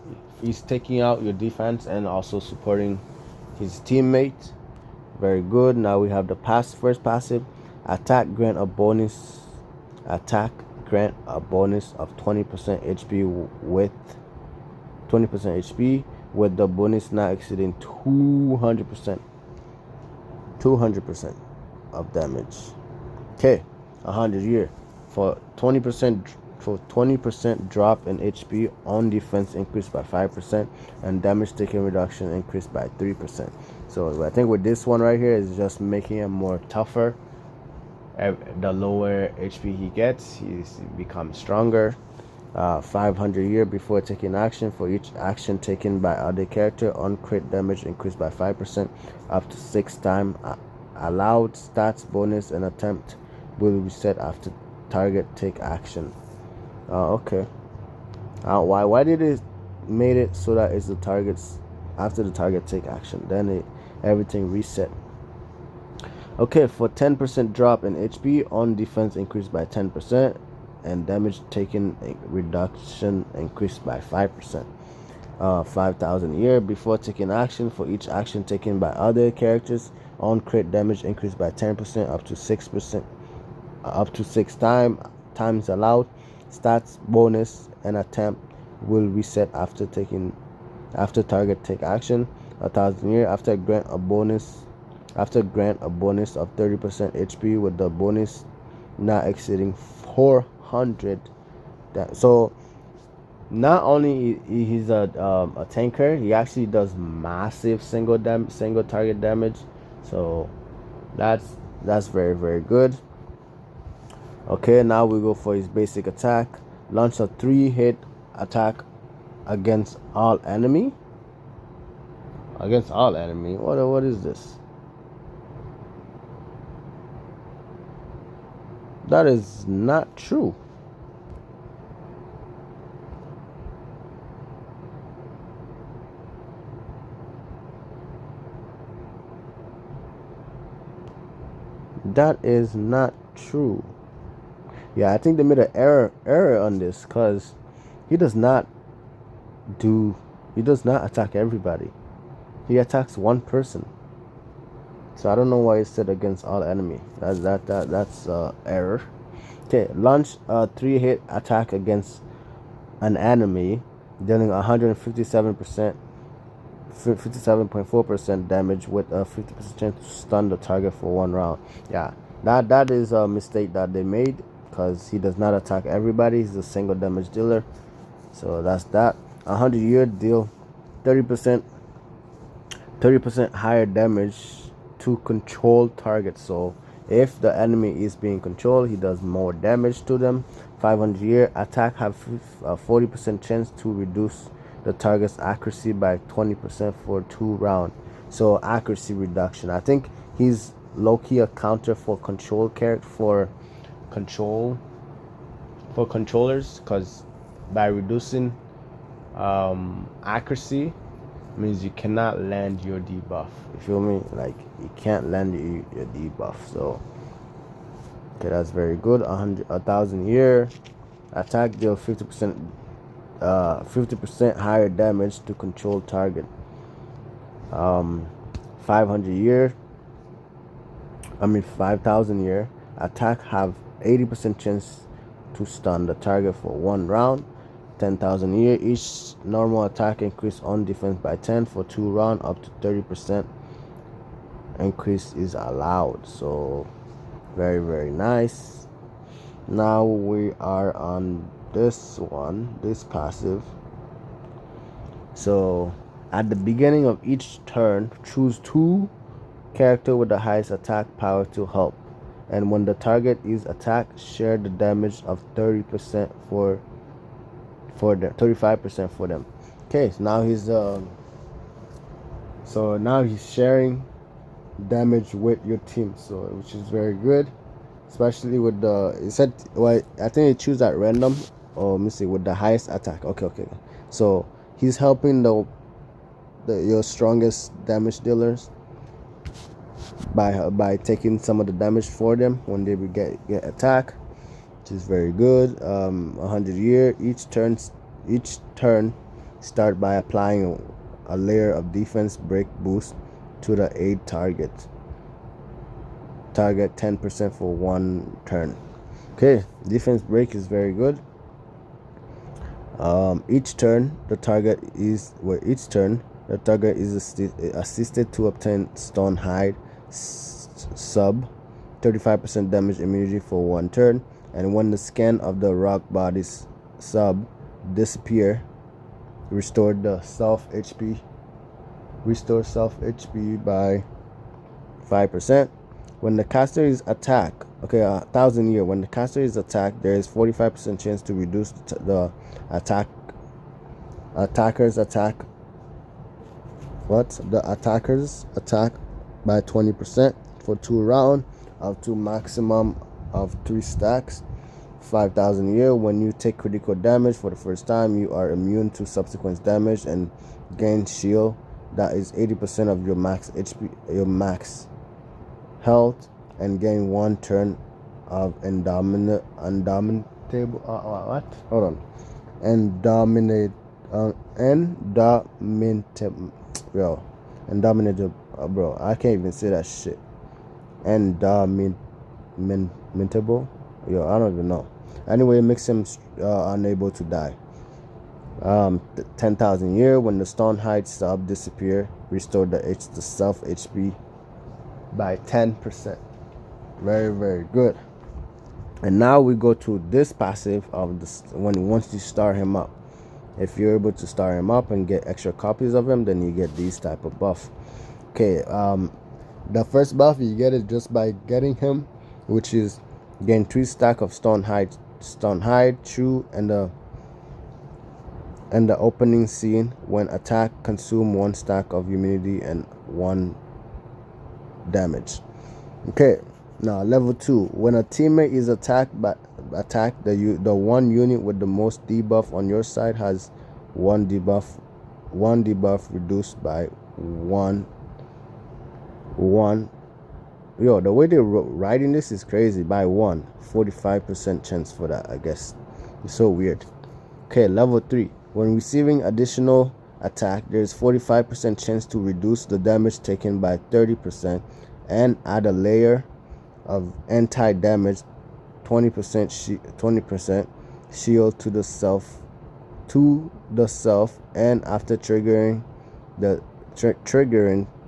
He's taking out your defense and also supporting his teammate. Very good. Now we have the first passive. Attack grant a bonus of 20% HP with 20% HP with the bonus not exceeding 200% of damage. Okay, 100 year for 20% drop in HP on defense increased by 5% and damage taken reduction increased by 3%. So I think with this one right here is just making him more tougher. The lower HP he gets, he becomes stronger. 500 year before taking action. For each action taken by other character, on crit damage increased by 5%, up to 6 times. Allowed stats bonus and attempt will reset after target take action. Okay. Why did it made it so that it's the targets after the target take action? Then everything reset. Okay, for 10% drop in HP, on defense increased by 10%, and damage taken reduction increased by 5%. 5,000 year before taking action. For each action taken by other characters, on crit damage increased by 10%, up to 6%, up to 6 times allowed. Stats bonus and attempt will reset after target take action. 1,000 year after grant a bonus of 30% HP with the bonus not exceeding 400. So not only he's a tanker, he actually does massive single target damage. So that's very, very good. Okay, now we go for his basic attack. Launch a 3-hit attack against all enemy. What is this? That is not true. That is not true. Yeah, I think they made an error on this, because he does not attack everybody. He attacks one person. So I don't know why it said against all enemy. That's error. Okay, launch a 3-hit attack against an enemy, dealing 57.4% damage with a 50% chance to stun the target for 1 round. Yeah, that is a mistake that they made, because he does not attack everybody. He's a single damage dealer. So that's that. 100 year deal 30% higher damage to control targets. So if the enemy is being controlled, he does more damage to them. 500 year attack have a 40% chance to reduce the target's accuracy by 20% for 2 rounds. So accuracy reduction. I think he's low-key a counter for control character for controllers, because by reducing accuracy means you cannot land your debuff. You feel me? Like, you can't land your debuff. So okay, that's very good. 1,000 year attack deal 50% 50% higher damage to control target. 500 year, 5,000 year. Attack have 80% chance to stun the target for 1 round. 10,000 year. Each normal attack increase on defense by 10 for 2 round. Up to 30% increase is allowed. So very, very nice. Now we are on this one, this passive. So at the beginning of each turn, choose 2 character with the highest attack power to help, and when the target is attacked, share the damage of 30% for them, 35% for them. Okay, so now he's sharing damage with your team, so which is very good, especially with it said, well, I think you choose at random, or let me see, with the highest attack. Okay, so he's helping your strongest damage dealers by taking some of the damage for them when they get attack, which is very good. 100 year. Each turn start by applying a layer of defense break boost to the aid target 10% for 1 turn. Okay, defense break is very good. Each turn the target is assisted to obtain stone hide sub 35% damage immunity for 1 turn, and when the scan of the rock body's sub disappear, restore self HP by 5%. When the caster is attacked, 1,000 year. When the caster is attacked, there is 45% chance to reduce the attacker's attack by 20% for 2 rounds, up to maximum of 3 stacks. 5,000 year. When you take critical damage for the first time, you are immune to subsequent damage and gain shield that is 80% of your max HP, your max health, and gain 1 turn of indomitable bro, I can't even say that shit. Indomitable, I don't even know. Anyway, it makes him unable to die. 10,000 year. When the stone hide sub disappear, restore the self HP by 10%. Very, very good. And now we go to this passive of this. Once you start him up, if you're able to start him up and get extra copies of him, then you get these type of buff. Okay, the first buff you get it just by getting him, which is gain 3 stack of stone hide true, and the opening scene. When attack, consume 1 stack of immunity and 1 damage. Okay, now level 2. When a teammate is attacked, the one unit with the most debuff on your side has 1 debuff reduced by 1. Yo, the way they're writing this is crazy. By 1, 45% chance for that, I guess. It's so weird. Okay, level 3. When receiving additional attack, there's 45% chance to reduce the damage taken by 30% and add a layer of anti-damage 20% shield to the self, and after triggering the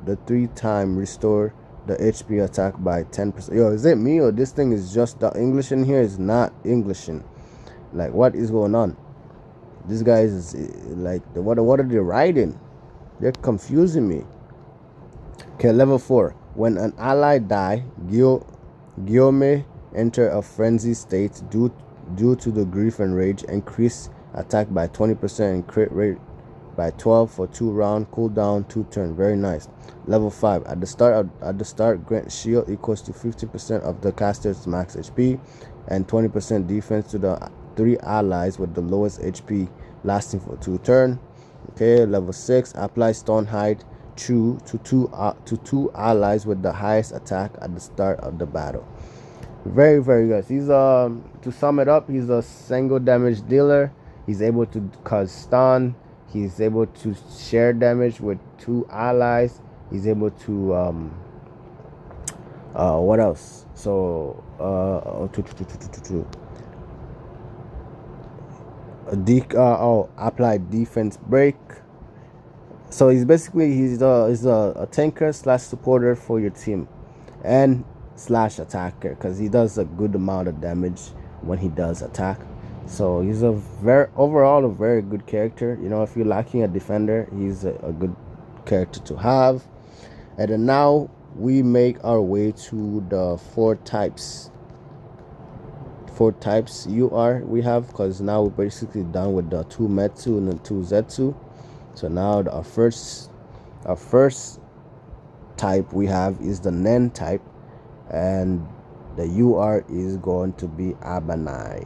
3-time restore the HP attack by 10%. Yo, is it me or this thing is just the English in here is not Englishing? Like, what is going on? These guys is like, what are they writing? They're confusing me. Okay, level 4. When an ally die, Gyomei enter a frenzy state due to the grief and rage. Increase attack by 20% and crit rate by 12 for 2 round. Cooldown 2 turn. Very nice. Level 5. At the start, grant shield equals to 50% of the caster's max HP and 20% defense to the 3 allies with the lowest HP, lasting for 2 turn. Okay, level 6. Apply stone hide true to 2 allies with the highest attack at the start of the battle. Very, very good. He's to sum it up, he's a single damage dealer. He's able to cause stun. He's able to share damage with 2 allies. He's able to what else? So apply defense break. So he's a tanker slash supporter for your team, and slash attacker, because he does a good amount of damage when he does attack. So he's overall a very good character. If you're lacking a defender, he's a good character to have. And then now we make our way to the 4 types we have, because now we're basically done with the 2 Metsu and the 2 Zetsu. So now our first type we have is the Nen type, and the UR is going to be Abanai.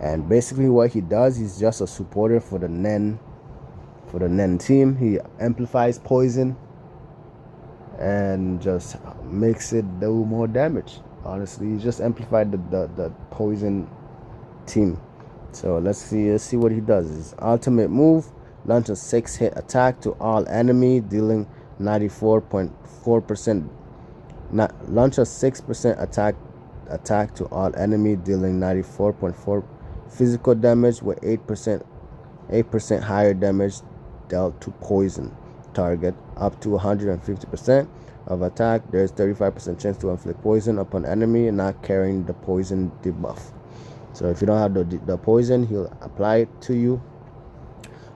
And basically what he does, he's just a supporter for the Nen team. He amplifies poison and just makes it do more damage. Honestly, he just amplified the poison team. So let's see what he does. His ultimate move: launch a 6-hit attack to all enemy, dealing 94.4%. Launch a 6% attack to all enemy, dealing 94.4 physical damage with 8% higher damage dealt to poison target. Up to 150% of attack, there's 35% chance to inflict poison upon enemy not carrying the poison debuff. So if you don't have the poison, he'll apply it to you.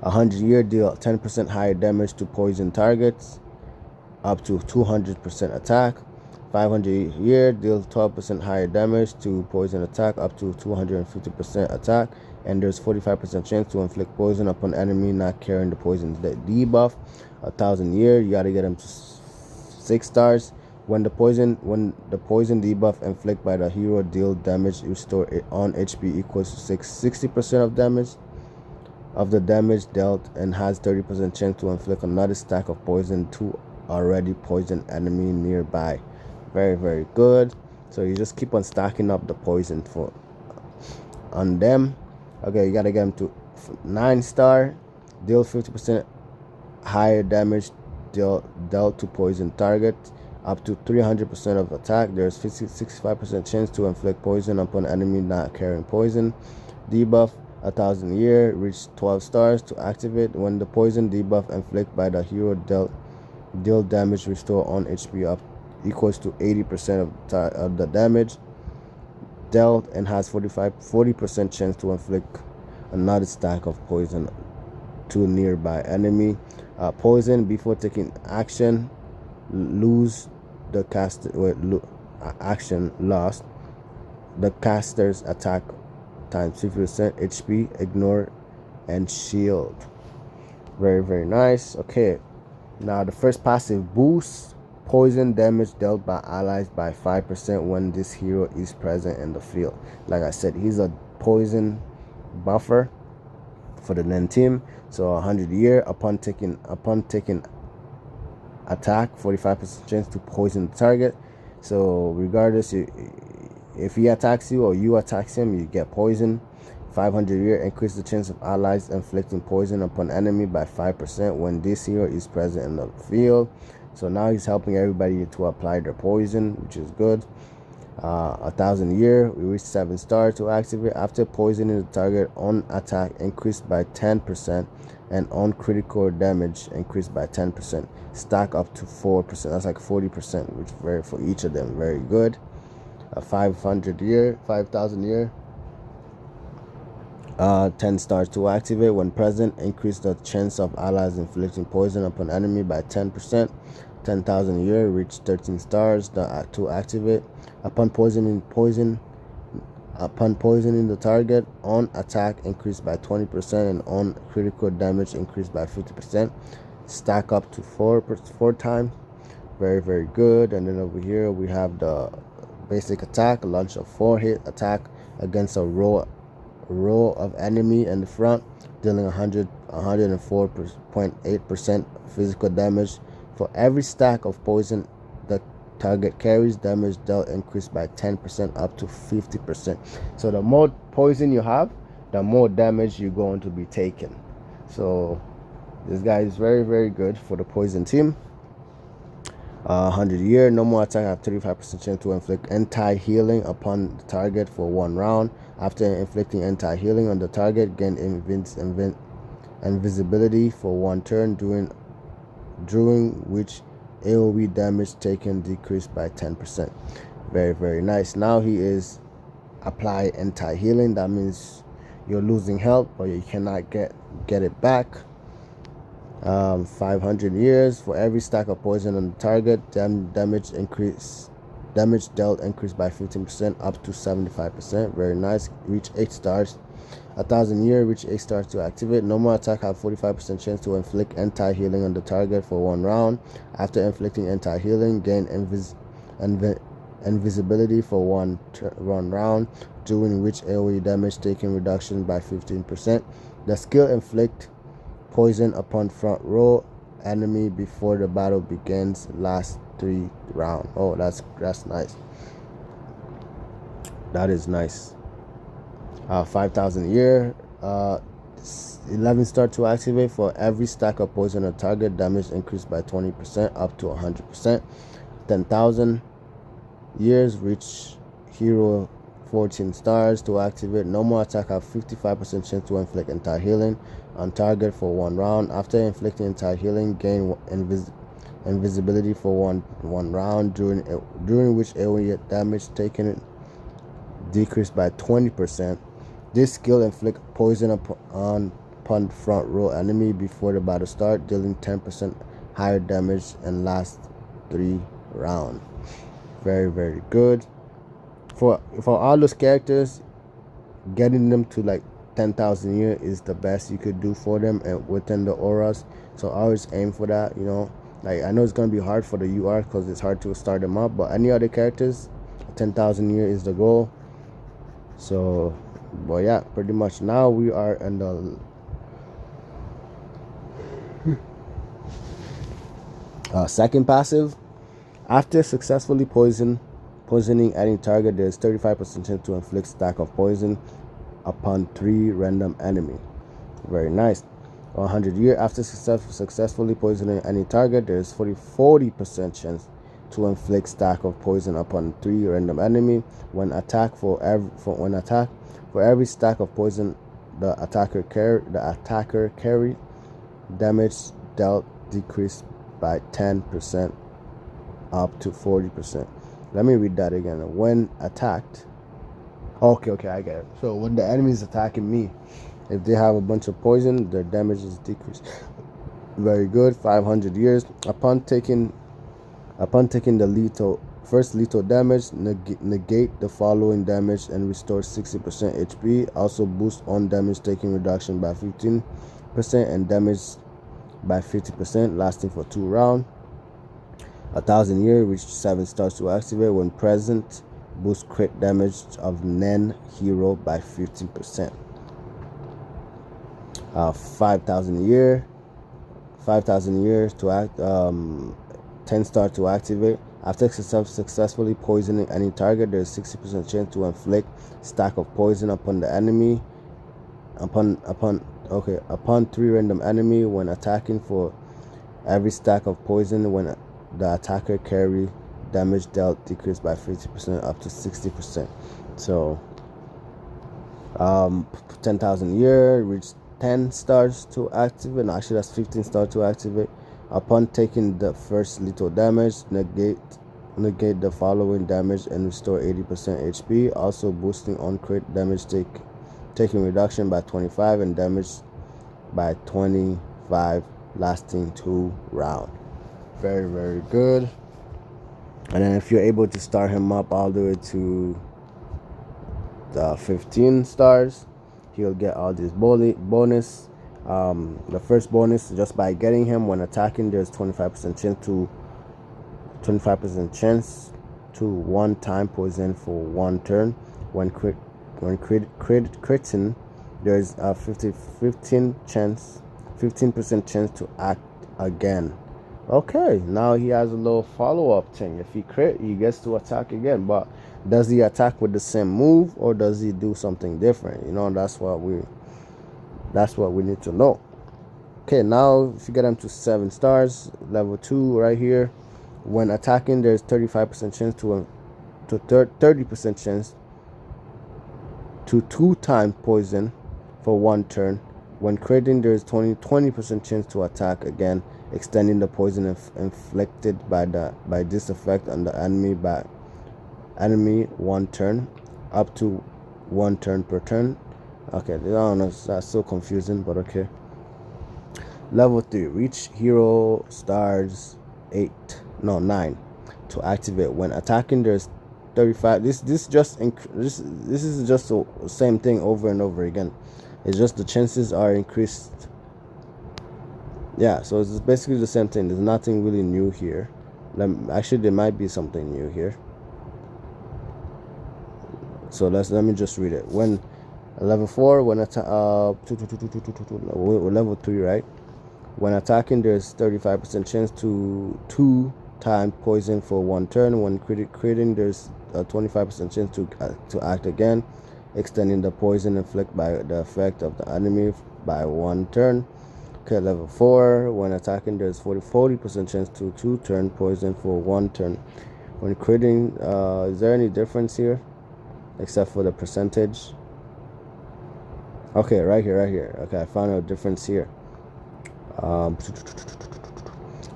100-year, deal 10% higher damage to poison targets, up to 200% attack. 500-year, deal 12% higher damage to poison attack, up to 250% attack, and there's 45% chance to inflict poison upon enemy not carrying the poison debuff. 1,000-year, you gotta get him to 6 stars. When the poison debuff inflicted by the hero deal damage, restore it on HP equals to 60% of damage of the damage dealt, and has 30% chance to inflict another stack of poison to already poisoned enemy nearby. Very, very good. So you just keep on stacking up the poison on them. Okay, you gotta get them to 9-star. Deal 50% higher damage dealt to poison target, up to 300% of attack. There's 65% chance to inflict poison upon enemy not carrying poison debuff. 1,000-year, reach 12 stars to activate. When the poison debuff inflicted by the hero deal damage, restore on HP up equals to 80% of the damage dealt, and has 40% chance to inflict another stack of poison to nearby enemy. Poison before taking action, lose the caster. Action lost. The caster's attack times 50% HP, ignore, and shield. Very, very nice. Okay, now the first passive boost: poison damage dealt by allies by 5% when this hero is present in the field. Like I said, he's a poison buffer for the Nen team. So 100-year, upon taking attack, 45% chance to poison the target. So regardless, if he attacks you or you attacks him, you get poison. 500-year, increase the chance of allies inflicting poison upon enemy by 5% when this hero is present in the field. So now he's helping everybody to apply their poison, which is good. 1,000-year, we reach 7 stars to activate. After poisoning the target, on attack increased by 10%, and on critical damage increased by 10%. Stack up to 4%. That's like 40%, which is very, for each of them, very good. 500-year, 5,000-year, 10 stars to activate. When present, increase the chance of allies inflicting poison upon enemy by 10%. 10,000-year, reach 13 stars to activate. Upon poisoning the target, on attack increased by 20%, and on critical damage increased by 50%. Stack up to 4 times. Very, very good. And then over here we have the basic attack: launch a 4-hit attack against a row of enemy in the front, dealing 104.8% physical damage. For every stack of poison the target carries, damage dealt increased by 10% up to 50%. So the more poison you have, the more damage you're going to be taking. So this guy is very, very good for the poison team. 100 year, no more attack have 35% chance to inflict anti-healing upon the target for 1 round. After inflicting anti-healing on the target, gain invisibility for 1 turn, during which AoE damage taken decreased by 10%. Very, very nice. Now he is apply anti-healing. That means you're losing health, but you cannot get it back. 500 years, for every stack of poison on the target, damage dealt increased by 15% up to 75%. Very nice. Reach 8 stars. 1,000 year, reach 8 stars to activate. No more attack have 45% chance to inflict anti-healing on the target for 1 round. After inflicting anti-healing, gain invisibility for 1 round, during which AoE damage taken reduction by 15%. The skill inflict poison upon front row enemy before the battle begins, last 3 rounds. Oh, that's nice. That is nice. 5,000 year, 11 star to activate. For every stack of poison on target, damage increased by 20% up to 100%. 10,000 years, reach hero 14 stars to activate. No more attack have 55% chance to inflict anti-healing on target for 1 round. After inflicting anti-healing, gain invisibility for one round, during which AoE damage taken decreased by 20%. This skill inflict poison upon front row enemy before the battle start, dealing 10% higher damage and last 3 rounds. Very, very good. For all those characters, getting them to like 10,000 year is the best you could do for them and within the auras. So always aim for that, you know. Like, I know it's gonna be hard for the UR because it's hard to start them up, but any other characters, 10,000 year is the goal. So, but yeah, pretty much now we are in the second passive. After successfully poisoning any target, there is 35% chance to inflict stack of poison upon 3 random enemy. Very nice. 100 year, after successfully poisoning any target, there is 40% chance to inflict stack of poison upon 3 random enemy. When attack for every stack of poison the attacker carry, damage dealt decreased by 10% up to 40%. Let me read that again. When attacked, okay, I get it. So when the enemy is attacking me, if they have a bunch of poison, their damage is decreased. Very good. 500 years, upon taking the first lethal damage, negate the following damage and restore 60% HP. Also boost on damage taking reduction by 15% and damage by 50%, lasting for 2 rounds. 1,000 year, reach 7 stars to activate. When present, boost crit damage of non-hero by 15%. 5,000 year to act. 10 star to activate. After successfully poisoning any target, there is 60% chance to inflict stack of poison upon the enemy. Upon 3 random enemy when attacking. For every stack of poison, when the attacker carry, damage dealt decreased by 50% up to 60%. So 10,000 year, reach 10 stars to activate. No, actually that's 15 stars to activate. Upon taking the first lethal damage, negate the following damage and restore 80% HP. Also boosting on crit damage taking reduction by 25 and damage by 25, lasting 2 rounds. Very, very good. And then if you're able to start him up all the way to the 15 stars, he'll get all this bonus. The first bonus, just by getting him when attacking, there's 25% chance to 1-time poison for 1 turn. When critting, there's a 15% chance to act again Okay, now he has a little follow-up thing. If he crit, he gets to attack again. But does he attack with the same move, or does he do something different? That's what we need to know. Okay, now if you get him to 7 stars, level 2 right here. When attacking, there's 35% chance to 30% chance to 2-time poison for 1 turn. When critting, there's 20% chance to attack again, extending the poison inflicted by this effect on the enemy 1 turn, up to 1 turn per turn. Okay, I don't know, that's so confusing, but okay. Level 3, reach hero stars 9 to activate. When attacking, there's 35. This is just the same thing over and over again. It's just the chances are increased. Yeah, so it's basically the same thing. There's nothing really new here. Actually, there might be something new here. So let me just read it. When level 4, when level 3, right? When attacking, there's 35% chance to 2-time poison for 1 turn. When critting, there's a 25% chance to act again, extending the poison inflicted by the effect of the enemy by 1 turn. Okay, level 4. When attacking, there's 40% chance to 2-turn poison for 1 turn. When critting, is there any difference here, except for the percentage? Okay, right here. Okay, I found a difference here.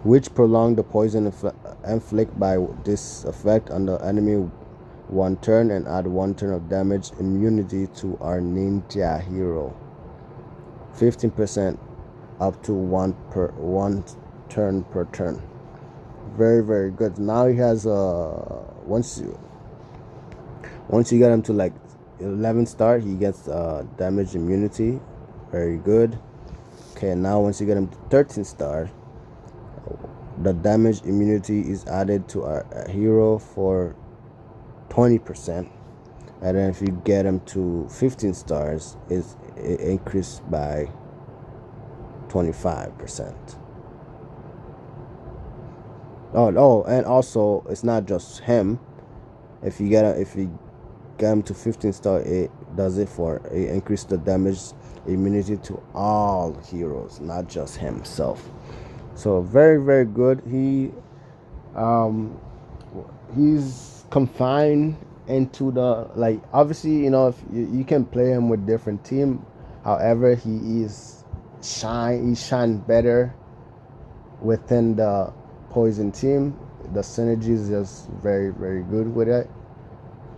Which prolong the poison inflict by this effect on the enemy 1 turn and add 1 turn of damage immunity to our ninja hero. 15% up to 1 turn per turn. Very, very good. Now he has once you get him to like 11 star, he gets damage immunity. Very good. Okay, now once you get him to 13 star, the damage immunity is added to our hero for 20%. And then if you get him to 15 stars, it increased by 25%. Oh, and also it's not just him. If you get him to 15 star, it increase the damage immunity to all heroes, not just himself. So very, very good. He's confined into the, like, obviously, if you can play him with different team. However, he shine better within the poison team. The synergy is just very, very good with it.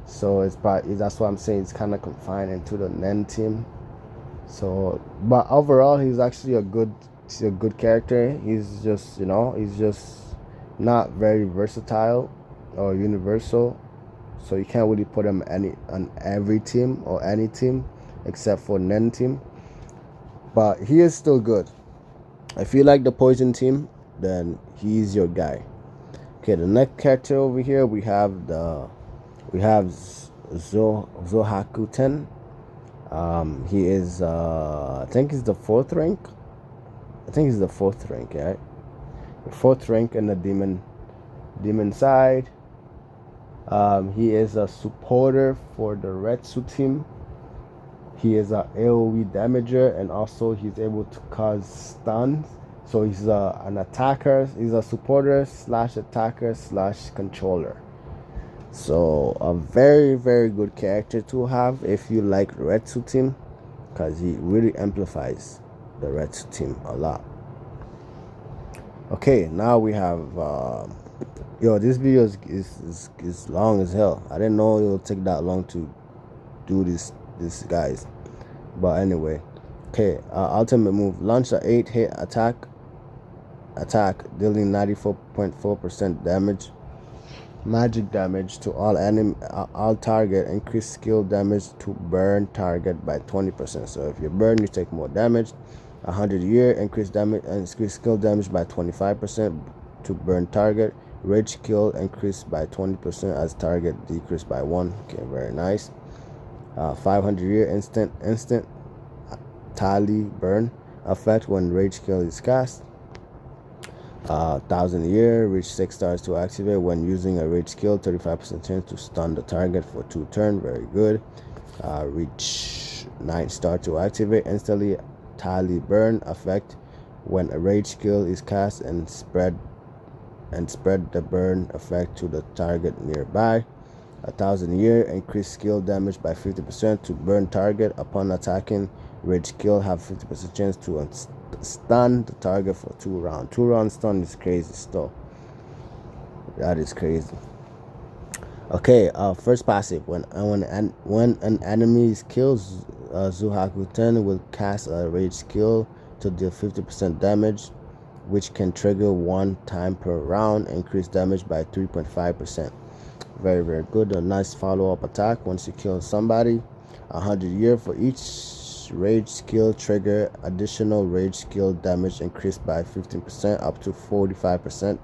So that's why I'm saying it's kind of confined into the Nen team. So, but overall, he's actually a good character. He's just not very versatile or universal. So you can't really put him on every team or any team except for Nen team. But he is still good. If you like the poison team, then he's your guy. Okay, the next character over here we have Zohakuten. He is I think he's the 4th rank. Right? The 4th rank in the demon side. He is a supporter for the Retsu team. He is a AoE damager, and also he's able to cause stuns. So he's an attacker. He's a supporter / attacker / controller. So a very, very good character to have if you like the Retsu team, because he really amplifies the Retsu team a lot. Okay, now we have this video is long as hell. I didn't know it would take that long to do this guys. But anyway, okay, ultimate move, launch a 8-hit attack, dealing 94.4% damage, magic damage to all target, increase skill damage to burn target by 20%. So if you burn, you take more damage. 100 year, increase skill damage by 25% to burn target. Rage kill increased by 20% as target decreased by 1. Okay, very nice. 500 year, instant tally burn effect when rage kill is cast. 1,000 year, reach 6 stars to activate when using a rage skill, 35% chance to stun the target for 2 turns. Very good. Reach 9 star to activate, instantly tally burn effect when a rage skill is cast and spread the burn effect to the target nearby. 1,000 year, increase skill damage by 50% to burn target upon attacking. Rage skill have 50% chance to stun the target for 2 rounds. 2 round stun is crazy stuff. That is crazy. Okay, first passive. When an enemy kills, Zohakuten will cast a rage skill to deal 50% damage, which can trigger 1 time per round, increase damage by 3.5%. Very, very good. A nice follow-up attack once you kill somebody. 100 year, for each rage skill trigger, additional rage skill damage increased by 15% up to 45%.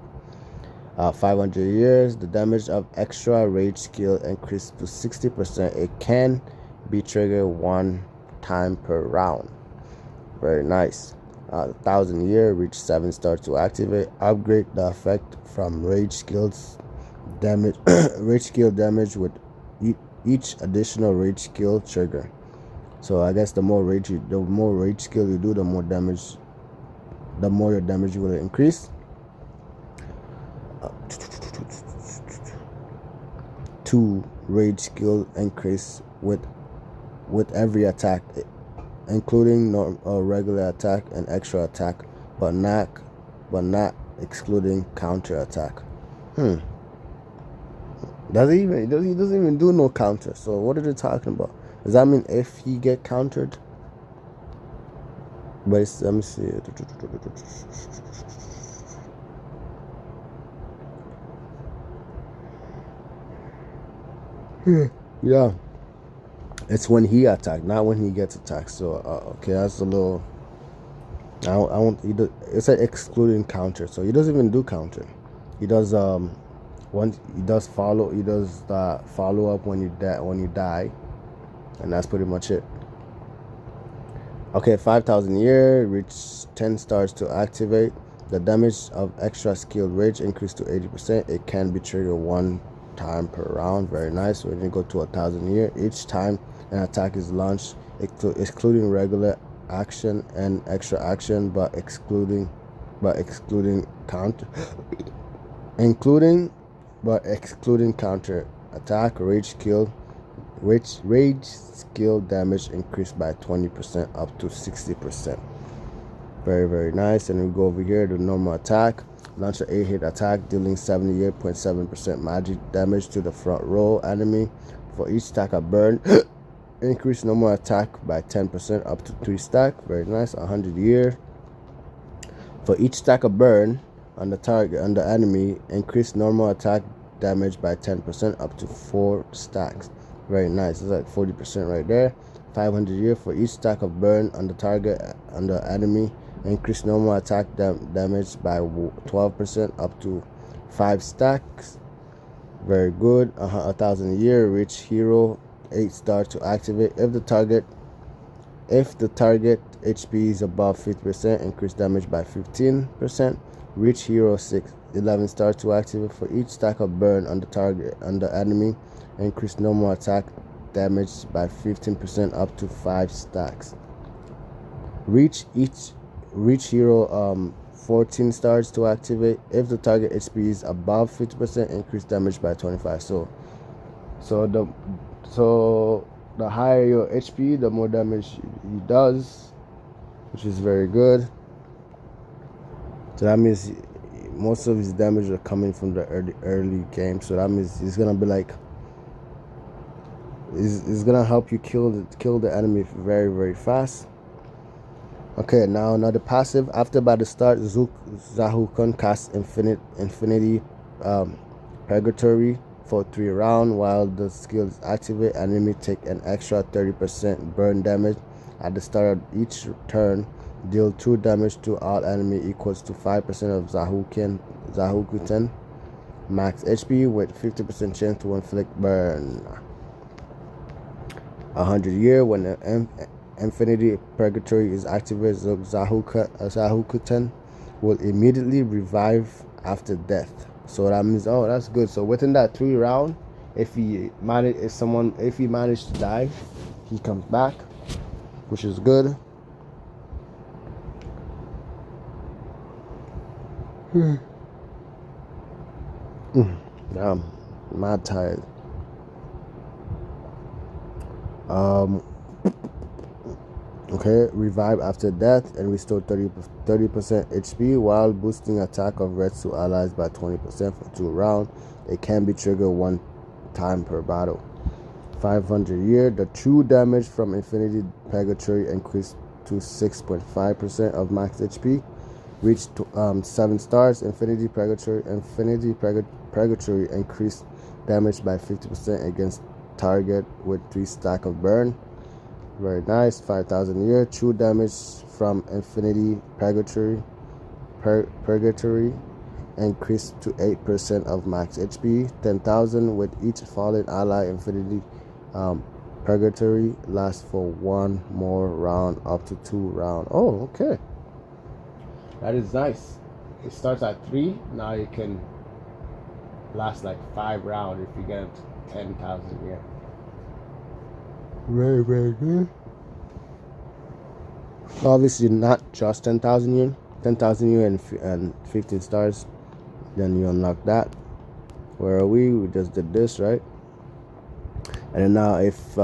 500 years, the damage of extra rage skill increased to 60%. It can be triggered 1 time per round. Very nice. 1,000 year, reach 7 stars to activate. Upgrade the effect from rage skills damage rage skill damage with each additional rage skill trigger. So I guess the more rage skill you do, the more your damage will increase. 2 rage skill increase with every attack, including regular attack and extra attack, but not excluding counter attack. He doesn't even do no counter. So what are they talking about? Does that mean if he get countered? But let me see. Yeah, it's when he attacked, not when he gets attacked. So okay, that's a little. I won't. It's an excluding counter, so he doesn't even do counter. He does follow up when you die, and that's pretty much it. Okay, 5,000 year, reach 10 stars to activate. The damage of extra skilled rage increased to 80%. It can be triggered 1 time per round. Very nice. We're gonna go to 1,000 year. Each time an attack is launched, excluding regular action and extra action, but excluding counter, excluding counter attack, rage skill damage increased by 20% up to 60%. Very, very nice. And we go over here to normal attack. Launch an 8-hit attack, dealing 78.7% magic damage to the front row enemy. For each stack of burn, increase normal attack by 10% up to 3 stack. Very nice. 100 year. For each stack of burn on the enemy, increase normal attack damage by 10% up to 4 stacks. Very nice. It's like 40% right there. 500 year. For each stack of burn on the enemy, increase normal attack damage by 12% up to 5 stacks. Very good. 1,000 year, reach hero 8 star to activate. If the target HP is above 50%, increase damage by 15%. Reach hero 11 stars to activate. For each stack of burn on the enemy, increase normal attack damage by 15% up to 5 stacks. Reach hero 14 stars to activate. If the target HP is above 50%, increase damage by 25. So the higher your HP, the more damage he does, which is very good. So that means most of his damage are coming from the early game. So that means he's gonna be like, he's gonna help you kill the enemy very, very fast. Okay, now another passive. After by the start, Zohakuten casts Infinity Purgatory for 3 rounds. While the skill is activated, enemy take an extra 30% burn damage at the start of each turn. Deal 2 damage to all enemy equals to 5% of Zohakuten max HP with 50% chance to inflict burn. 100 year, when the Infinity Purgatory is activated, Zohakuten will immediately revive after death. So that means, oh, that's good. So within that 3 round, if he managed to die, he comes back, which is good. I'm mad tired. Okay, revive after death and restore 30% HP while boosting attack of Retsu allies by 20% for 2 rounds. It can be triggered 1 time per battle. 500 year. The true damage from Infinity Purgatory increased to 6.5% of max HP. Reached 7 stars. Infinity Purgatory increased damage by 50% against target with 3 stack of burn. Very nice. 5,000 year. True damage from Infinity Purgatory increased to 8% of max HP. 10,000 with each fallen ally. Infinity Purgatory lasts for 1 more round, up to 2 rounds. Oh, okay. That is nice. It starts at 3. Now you can last like 5 rounds if you get up to 10,000 year. Very, very good. Obviously not just 10,000 yen. 10,000 yen and 15 stars. Then you unlock that. Where are we? We just did this, right? And then now if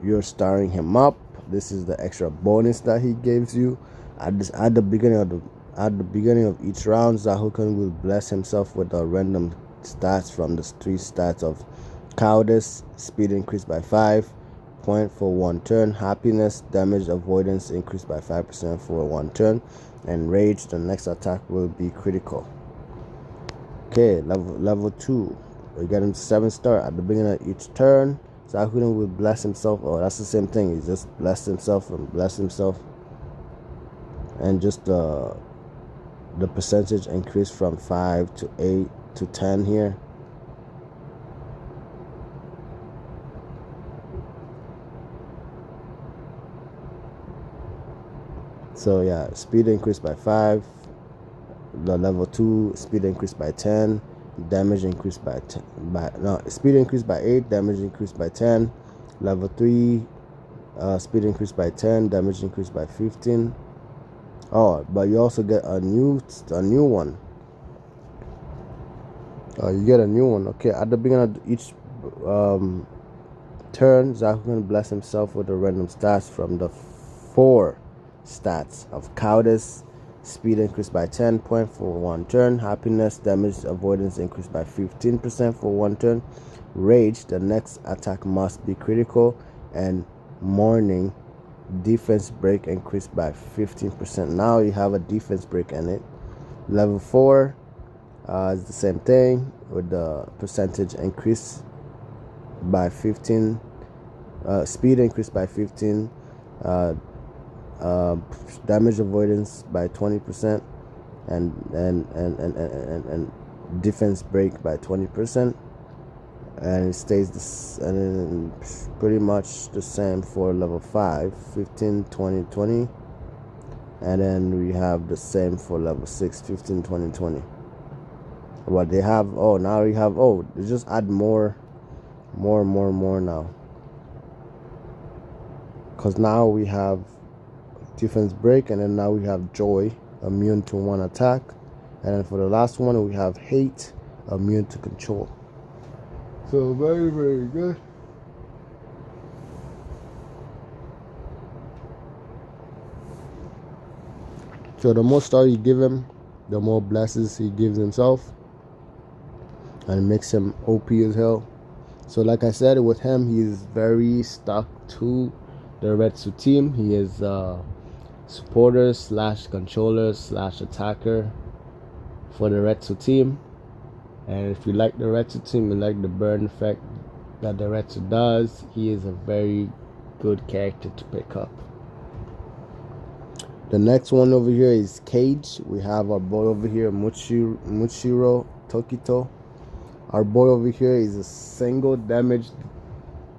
you're starring him up, this is the extra bonus that he gives you. At the beginning of each round, Zohakuten will bless himself with a random stats from the 3 stats of cowardice, speed increased by 5 point for 1 turn, happiness, damage avoidance increased by 5% for 1 turn, and rage. The next attack will be critical. Okay, level 2. We get him 7 star at the beginning of each turn. Zohakuten will bless himself. Oh, that's the same thing. He just blessed himself and blessed himself, and just the percentage increased from 5 to 8 to 10 here. So yeah, speed increased by 5. The level 2 speed increased by 10. Damage increased by 10. Speed increased by 8. Damage increased by 10. Level 3 speed increased by 10. Damage increased by 15. Oh, but you also get a new one. You get a new one. Okay, at the beginning of each turn, Zohakuten bless himself with a random stats from the 4 stats of cowardice. Speed increased by 10 point for 1 turn. Happiness, damage avoidance increased by 15% for 1 turn. Rage, the next attack must be critical. And mourning, defense break increased by 15%. Now you have a defense break in it. Level 4 is the same thing with the percentage increase by 15. Speed increased by 15. Damage avoidance by 20%, and defense break by 20%, and it stays this, and pretty much the same for level 5, 15, 20, 20, and then we have the same for level 6, 15, 20, 20. What they have, now we have, they just add more now, because now we have defense break, and then now we have joy, immune to 1 attack, and then for the last one we have hate, immune to control. So very, very good. So the more star you give him, the more blessings he gives himself, and it makes him OP as hell. So like I said, with him, he is very stuck to the Retsu team. He is supporter / controller / attacker for the Retsu team. And if you like the Retsu team, you like the burn effect that the Retsu does, he is a very good character to pick up. The next one over here is Cage. We have our boy over here, Muichiro Tokito. Our boy over here is a single damage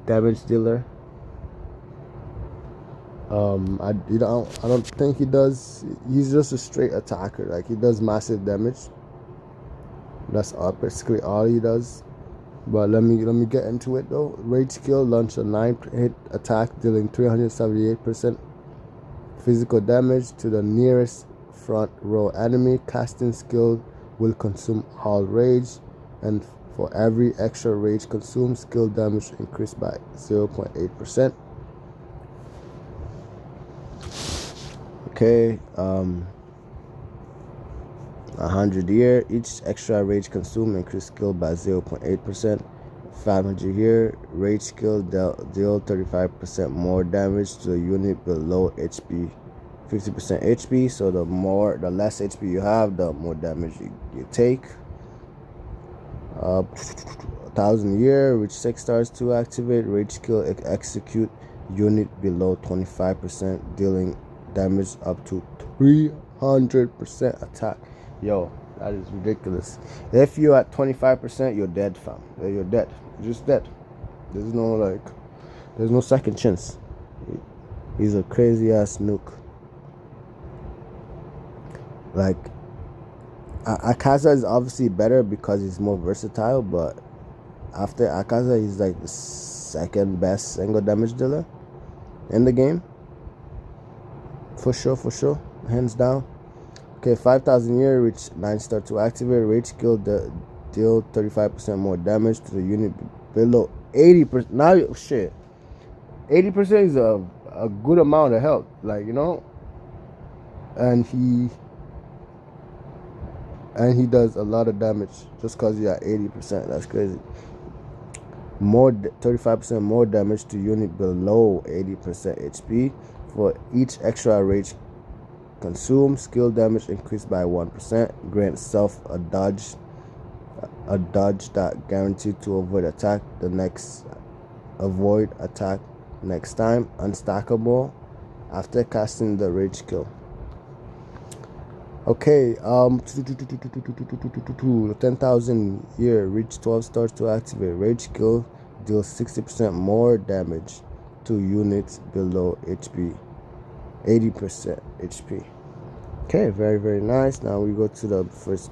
dealer. I don't think he does. He's just a straight attacker. Like, he does massive damage. That's basically all he does. But let me get into it though. Rage skill, launch a 9-hit attack, dealing 378% physical damage to the nearest front row enemy. Casting skill will consume all rage, and for every extra rage consumed, skill damage increased by 0.8%. Okay, 100 year, each extra rage consumed increase skill by 0.8%. 500 here, rage skill deal 35% more damage to the unit below HP, 50% HP. So the less HP you have, the more damage you take. 1,000 year, reach 6 stars to activate. Rage skill execute unit below 25%, dealing damage up to 300% attack. Yo, that is ridiculous. If you're at 25%, you're dead, fam. You're dead. You're just dead. There's no second chance. He's a crazy ass nuke. Like, Akaza is obviously better because he's more versatile, but after Akaza, he's like the second best single damage dealer in the game. For sure. Hands down. Okay, 5,000 year, reach 9 star to activate. Rage skill deal 35% more damage to the unit below 80%. Now, shit. 80% is a good amount of health. Like, you know? And he does a lot of damage just because you're at 80%. That's crazy. 35% more damage to unit below 80% HP. For each extra rage consumed, skill damage increased by 1%. Grant self a dodge that guaranteed to avoid attack next time. Unstackable after casting the rage skill. Okay, 10,000 year, reach 12 stars to activate. Rage skill deals 60% more damage to units below HP, 80% HP. Okay, very, very nice. Now we go to the first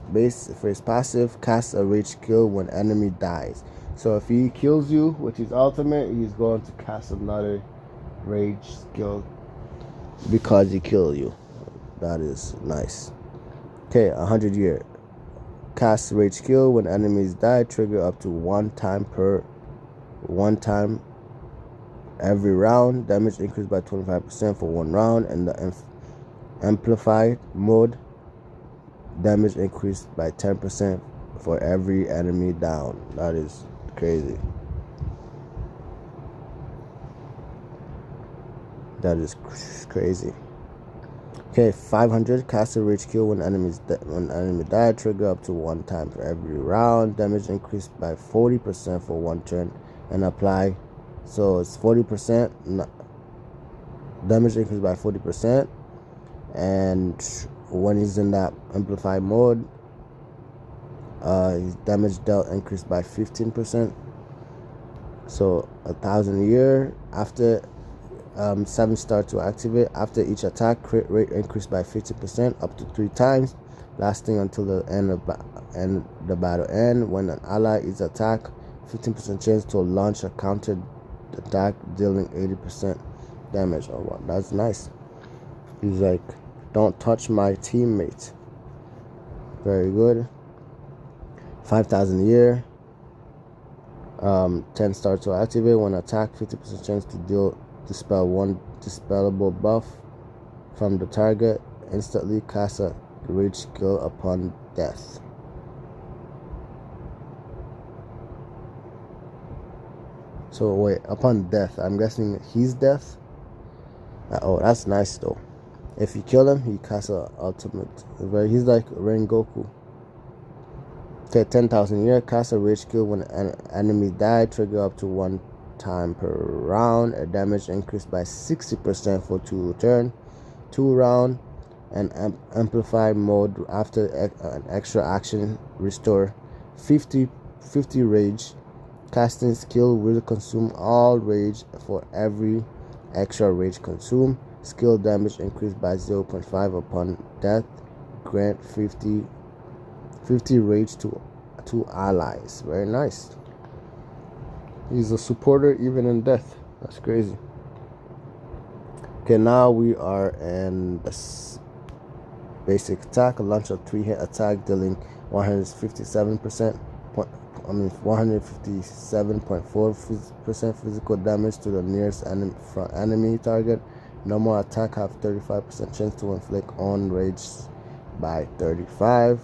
passive. Cast a rage skill when enemy dies. So if he kills you with his ultimate, he's going to cast another rage skill because he killed you. That is nice. Okay, 100 year. Cast rage skill when enemies die. Trigger up to one time every round. Damage increased by 25% for 1 round. And the amplified mode, damage increased by 10% for every enemy down. That is crazy. That is crazy. Okay, 500. Cast a rage skill when enemy die. Trigger up to 1 time for every round. Damage increased by 40% for 1 turn and apply. So it's 40%. Damage increased by 40%. And when he's in that amplified mode, his damage dealt increased by 15%. So 1,000 a year. After 7 star to activate. After each attack, crit rate increased by 50% up to 3 times, lasting until the end of the battle end. When an ally is attacked, 15% chance to launch a counter attack, dealing 80% damage. Oh wow, that's nice. He's like, don't touch my teammate. Very good. 5,000 a year. 10 star to activate. When attack, 50% chance to dispel one dispellable buff from the target. Instantly cast a rage skill upon death. So wait, upon death, I'm guessing he's death. Oh, that's nice though. If you kill him, he casts a ultimate. He's like Rengoku. Okay, 10,000 year. Cast a rage skill when an enemy die. Trigger up to 1 time per round. A damage increased by 60% for 2 round. And amplify mode after an extra action. Restore 50 rage. Casting skill will consume all rage for every extra rage consumed. Skill damage increased by 0.5 upon death. Grant 50 rage to allies. Very nice. He's a supporter even in death. That's crazy. Okay, now we are in the basic attack. Launch a 3-hit attack dealing 157.4% physical damage to the nearest enemy target. Normal attack have 35% chance to inflict on rage by 35.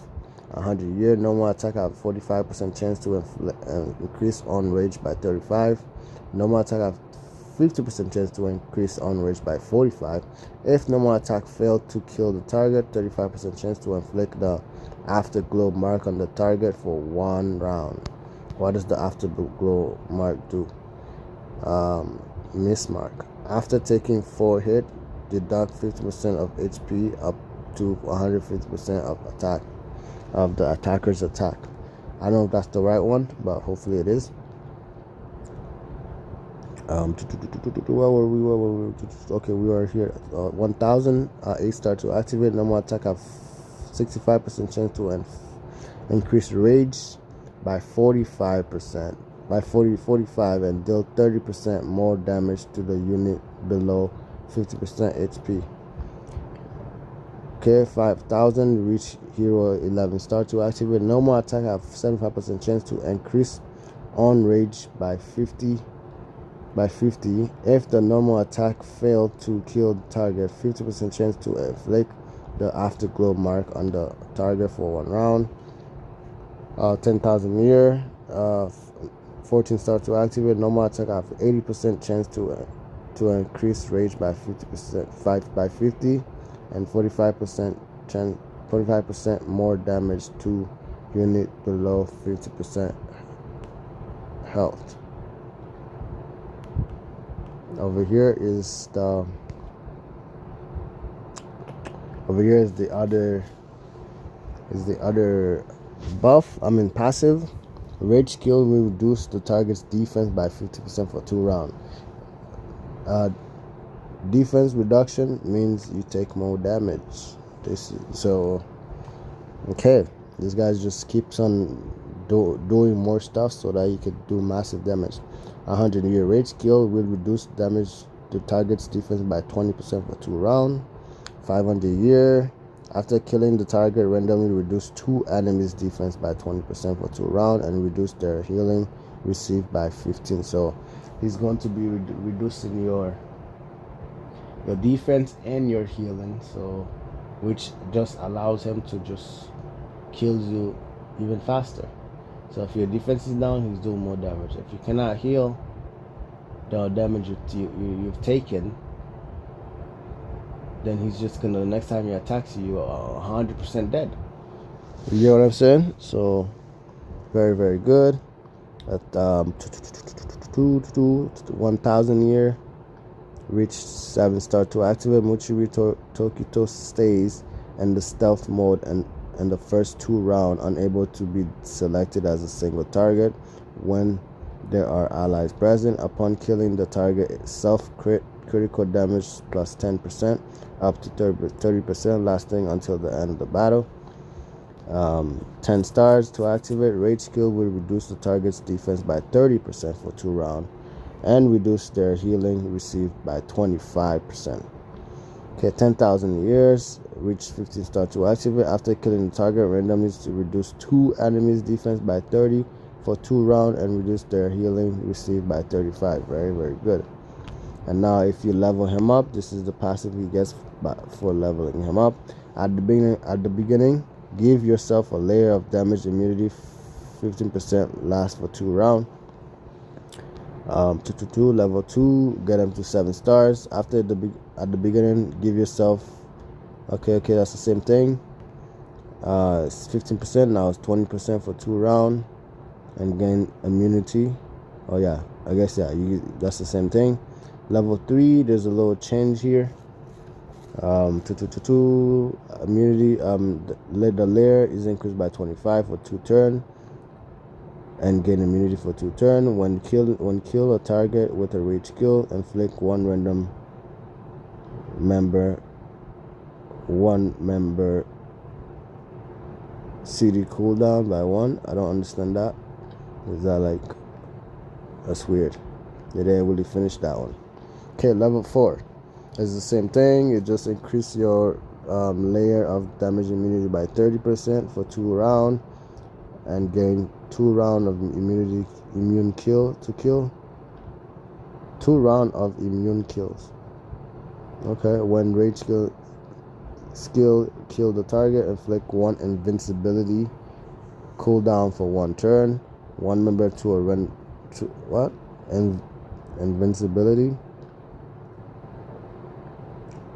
100 year. Normal attack have 45% chance to increase on rage by 35. Normal attack have 50% chance to increase on rage by 45. If normal attack failed to kill the target, 35% chance to inflict the afterglow mark on the target for 1 round. What does the afterglow mark do? Miss mark. After taking 4 hit, deduct 50% of HP up to 150% of the attacker's attack. I don't know if that's the right one, but hopefully it is. Where were we? Okay, we are here. 1000 A-star to activate. Normal attack have 65% chance to increase rage by 45%. By 45 and deal 30% more damage to the unit below 50% HP. Okay, 5000 reach hero 11 star to activate. Normal attack have 75% chance to increase on rage by 50. If the normal attack failed to kill the target, 50% chance to inflict the afterglow mark on the target for 1 round. 10,000 year, 14 star to activate. Normal attack have 80% chance to increase rage by 50%, 50, and 45% more damage to unit below 50% health. Over here is the other buff. Passive. Rage skill will reduce the target's defense by 50% for 2 rounds. Defense reduction means you take more damage. Okay, this guy just keeps on doing more stuff so that he could do massive damage. 100 year rage skill will reduce damage to target's defense by 20% for 2 rounds. 500 year. After killing the target, randomly reduce 2 enemies' defense by 20% for 2 rounds and reduce their healing received by 15. So he's going to be reducing your defense and your healing, so which just allows him to just kill you even faster. So if your defense is down, he's doing more damage. If you cannot heal the damage you've taken, then he's just gonna, next time he attacks you, 100% dead. You get what I'm saying? So very, very good. At 1000 year, reach 7 star to activate. Muichiro Tokito stays in the stealth mode and in the first 2 rounds, unable to be selected as a single target when there are allies present. Upon killing the target itself, critical damage plus 10% up to 30%, lasting until the end of the battle. 10 stars to activate. Rage skill will reduce the target's defense by 30% for 2 rounds and reduce their healing received by 25%. Okay, 10,000 years. Reach 15 star to activate. After killing the target, randomly to reduce 2 enemies' defense by 30 for 2 rounds and reduce their healing received by 35. Very, very good. And now if you level him up, this is the passive he gets for leveling him up. At the beginning, give yourself a layer of damage immunity. 15% lasts for 2 rounds. 2 level 2, get him to 7 stars. At the beginning, give yourself, okay, that's the same thing. It's 15%, now it's 20% for 2 rounds and gain immunity. Oh yeah, I guess that's the same thing. Level 3, there's a little change here. 2 immunity, the layer is increased by 25 for 2 turns and gain immunity for 2 turns. When kill a target with a rage skill, inflict 1 random member, one member CD cooldown by 1. I don't understand that. Is that like, that's weird. They didn't really finish that one. Okay, level 4 is the same thing. You just increase your layer of damage immunity by 30% for 2 rounds and gain 2 rounds of immune kill to kill. 2 rounds of immune kills. Okay, when rage skill kill the target, inflict 1 invincibility cooldown for 1 turn. One member to a invincibility.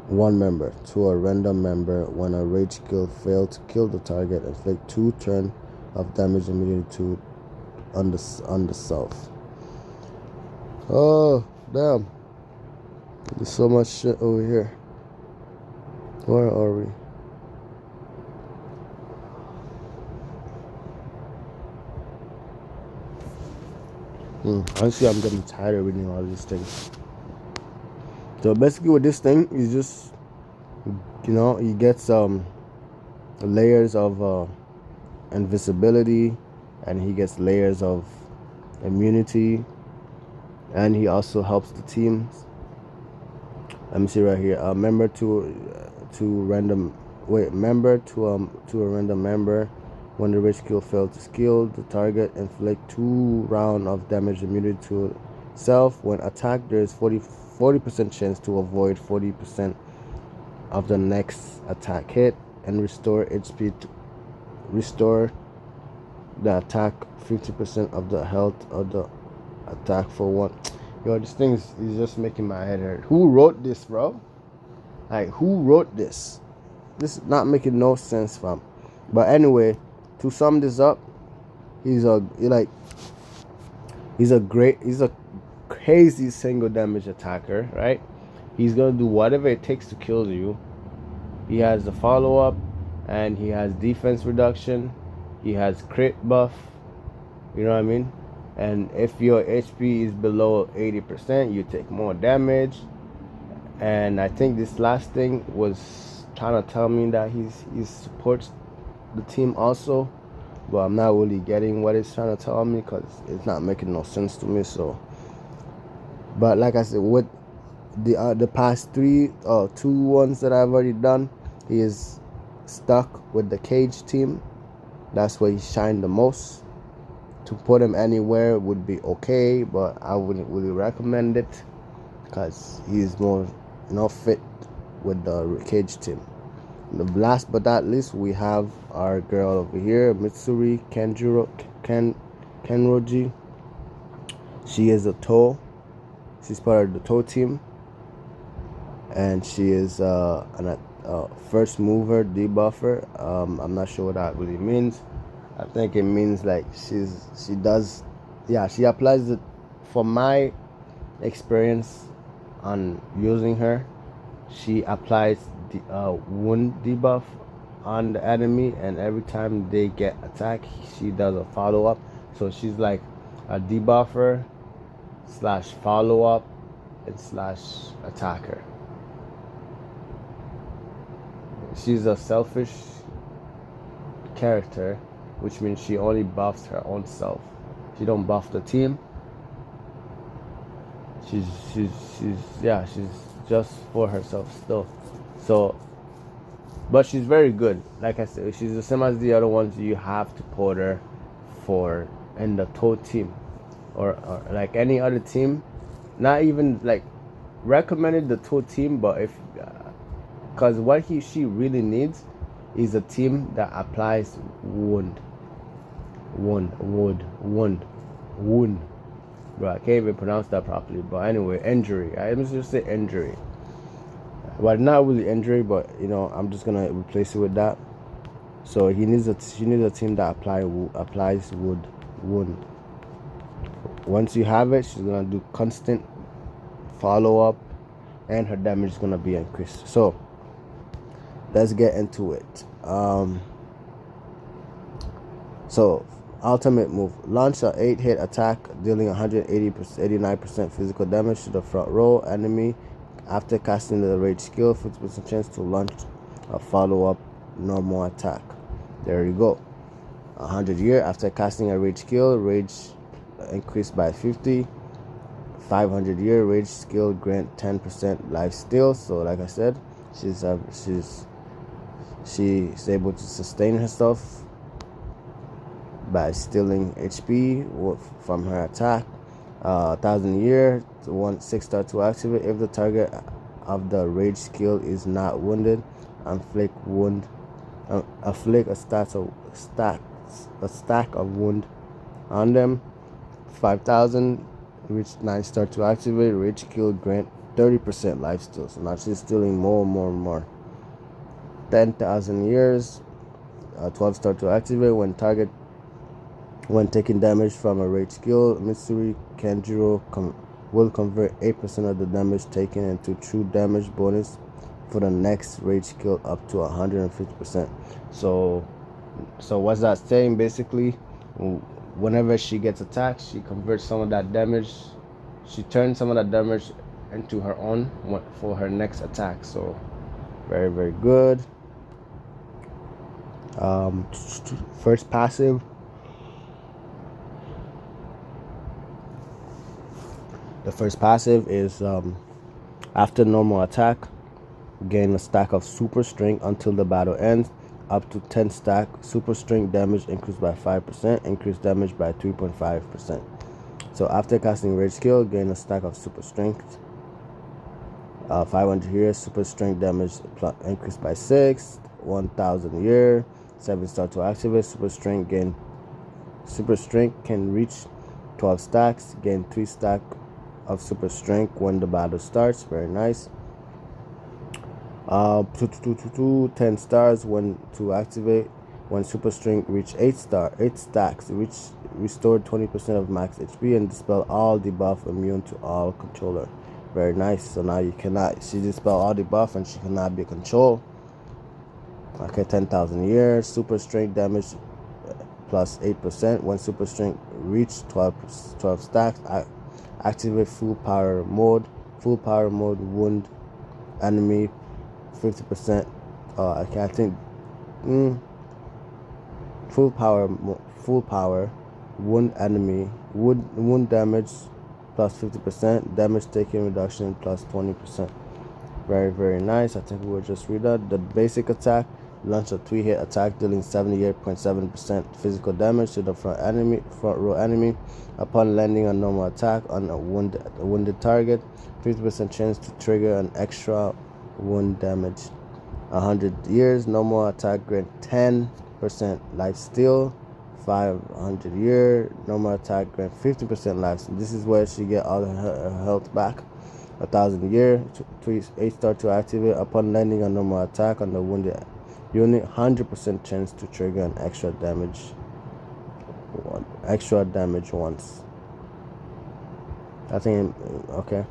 One member to a random member. When a rage skill failed to kill the target, inflict 2 turn of damage immediately on the self. Oh damn! There's so much shit over here. Where are we? Honestly, I'm getting tired of reading all these things. So basically with this thing, you just, you get some layers of invisibility, and he gets layers of immunity, and he also helps the teams. Let me see right here. Member to a random member. When the rage skill fails to skill the target, inflict 2 rounds of damage immunity to self. When attacked, there is 40% chance to avoid 40% of the next attack hit, and restore HP. Restore the attack 50% of the health of the attack for 1. Yo, this thing is just making my head hurt. Who wrote this, bro? Like, who wrote this? This is not making no sense, fam. But anyway, to sum this up, he's a crazy single damage attacker, right? He's gonna do whatever it takes to kill you. He has the follow-up, and he has defense reduction. He has crit buff. You know what I mean? And if your HP is below 80%, you take more damage. And I think this last thing was trying to tell me that he supports the team also, but I'm not really getting what it's trying to tell me because it's not making no sense to me. So, but like I said, with the past 2 ones that I've already done, he is stuck with the cage team. That's where he shined the most. To put him anywhere would be okay, but I wouldn't really recommend it because he's more fit with the cage team. And last but not least, we have our girl over here, Mitsuri Kanroji. She is a toe. She's part of the toe team, and she is a first mover debuffer. I'm not sure what that really means. I think it means like she applies it. For my experience on using her, she applies the wound debuff on the enemy, and every time they get attacked, she does a follow-up. So she's like a debuffer / follow-up and / attacker. She's a selfish character, which means she only buffs her own self. She don't buff the team. She's just for herself still. So, but she's very good. Like I said, she's the same as the other ones. You have to put her for in the toe team, or like any other team. Not even like recommended the toe team, but if because what she really needs is a team that applies wound. Bro, I can't even pronounce that properly. But anyway, injury. Let me just say injury. Well, not really injury, but I'm just gonna replace it with that. So she needs a team that applies wound. Once you have it, she's gonna do constant follow up, and her damage is gonna be increased. So let's get into it. So ultimate move: launch an 8-hit attack, dealing 189% physical damage to the front row enemy After casting the rage skill, 50% chance to launch a follow-up normal attack. There you go. 100-year. After casting a rage skill, rage increased by 50. 500-year rage skill grant 10% life steal. So like I said, she's able to sustain herself by stealing HP from her attack. 1,000-year, 6-star to activate. If the target of the rage skill is not wounded, inflict a stack of wound on them. 5,000, reach 9-star to activate. Rage skill grant 30% life steal. So now she's stealing more and more and more. 10,000 years, 12-star to activate. When taking damage from a rage skill, Mitsuri Kanroji will convert 8% of the damage taken into true damage bonus for the next rage skill up to 150%. So what's that saying? Basically, whenever she gets attacked, she converts some of that damage. She turns some of that damage into her own for her next attack. So very, very good. First passive. The first passive is after normal attack, gain a stack of super strength until the battle ends. Up to 10 stack super strength damage increased by 5%, increased damage by 3.5%. So after casting rage skill, gain a stack of super strength. 500 years, super strength damage increased by 6. 1,000 year, 7-star to activate. Super strength can reach 12 stacks. Gain 3 stack of super strength when the battle starts. Very nice. 10 stars when to activate. When super strength reach 8 stacks, restored 20% of max HP and dispel all debuff immune to all controller. Very nice. So now she dispel all debuff and she cannot be controlled. Okay, 10,000 years, super strength damage plus 8%. When super strength reach 12 stacks, activate full power mode. Full power mode wound enemy 50%. Full power wound enemy wound damage plus 50%. Damage taken reduction plus 20%. Very, very nice. I think we will just read that. The basic attack. Launch a 3-hit attack dealing 78.7% physical damage to the front row enemy. Upon landing a normal attack on a wounded target, 50% chance to trigger an extra wound damage. 100 years, normal attack grant 10% life steal. 500 year, normal attack grant 50% life steal. This is where she get all her health back. 1,000 year, 8-star to activate. Upon landing a normal attack on the wounded unit, 100% chance to trigger an extra damage once. I think, okay.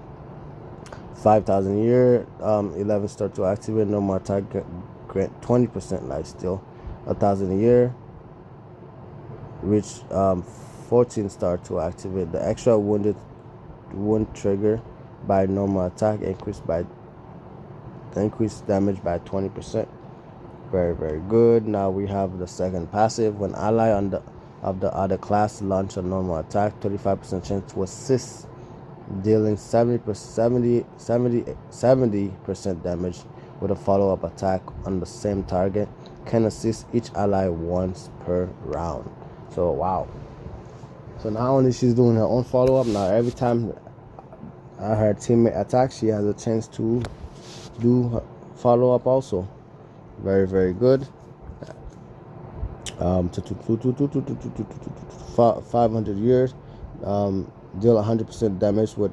5,000 year, 11-star to activate. Normal attack grant 20% life steal. 1,000 year, reach 14-star to activate. The extra wound trigger by normal attack increased damage by 20%. Very, very good. Now we have the second passive. When ally of the other class launch a normal attack, 35% chance to assist, dealing 70% damage with a follow-up attack on the same target. Can assist each ally once per round. So wow. So not only she's doing her own follow-up, now every time her teammate attacks, she has a chance to do follow-up also. Very, very good. 500 years, deal 100% damage with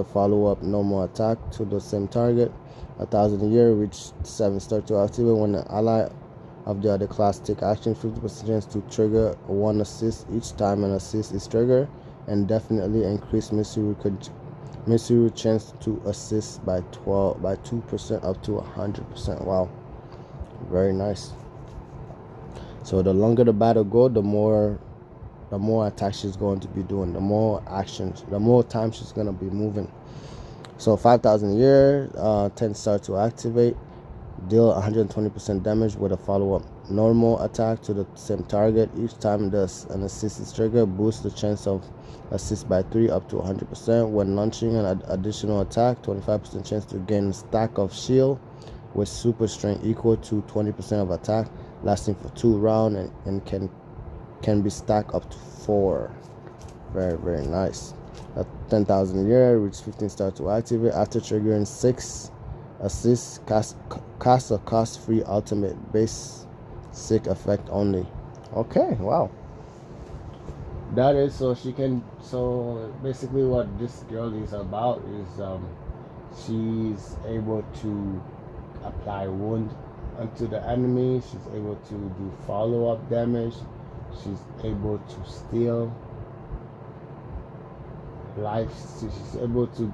a follow-up normal attack to the same target. 1,000 year, reach 7-star to activate. When an ally of the other class take action, 50% chance to trigger 1 assist each time an assist is triggered, and definitely increase Mitsuri chance to assist by 2% up to 100%. Wow. Very nice. So the longer the battle goes, the more attacks she's going to be doing, the more actions, the more time she's going to be moving. So 5,000 a year, 10 star to activate. Deal 120% damage with a follow-up normal attack to the same target. Each time an assist is triggered, boosts the chance of assist by 3 up to 100%. When launching an additional attack, 25% chance to gain a stack of shield with super strength equal to 20% of attack, lasting for 2 rounds and can be stacked up to 4. Very, very nice. 10,000 a year, reach 15 star to activate. After triggering 6 assists, cast a cost-free ultimate basic effect only. Okay, wow. That is so she can. So basically, what this girl is about is she's able to apply wound onto the enemy. She's able to do follow-up damage. She's able to steal life. She's able to,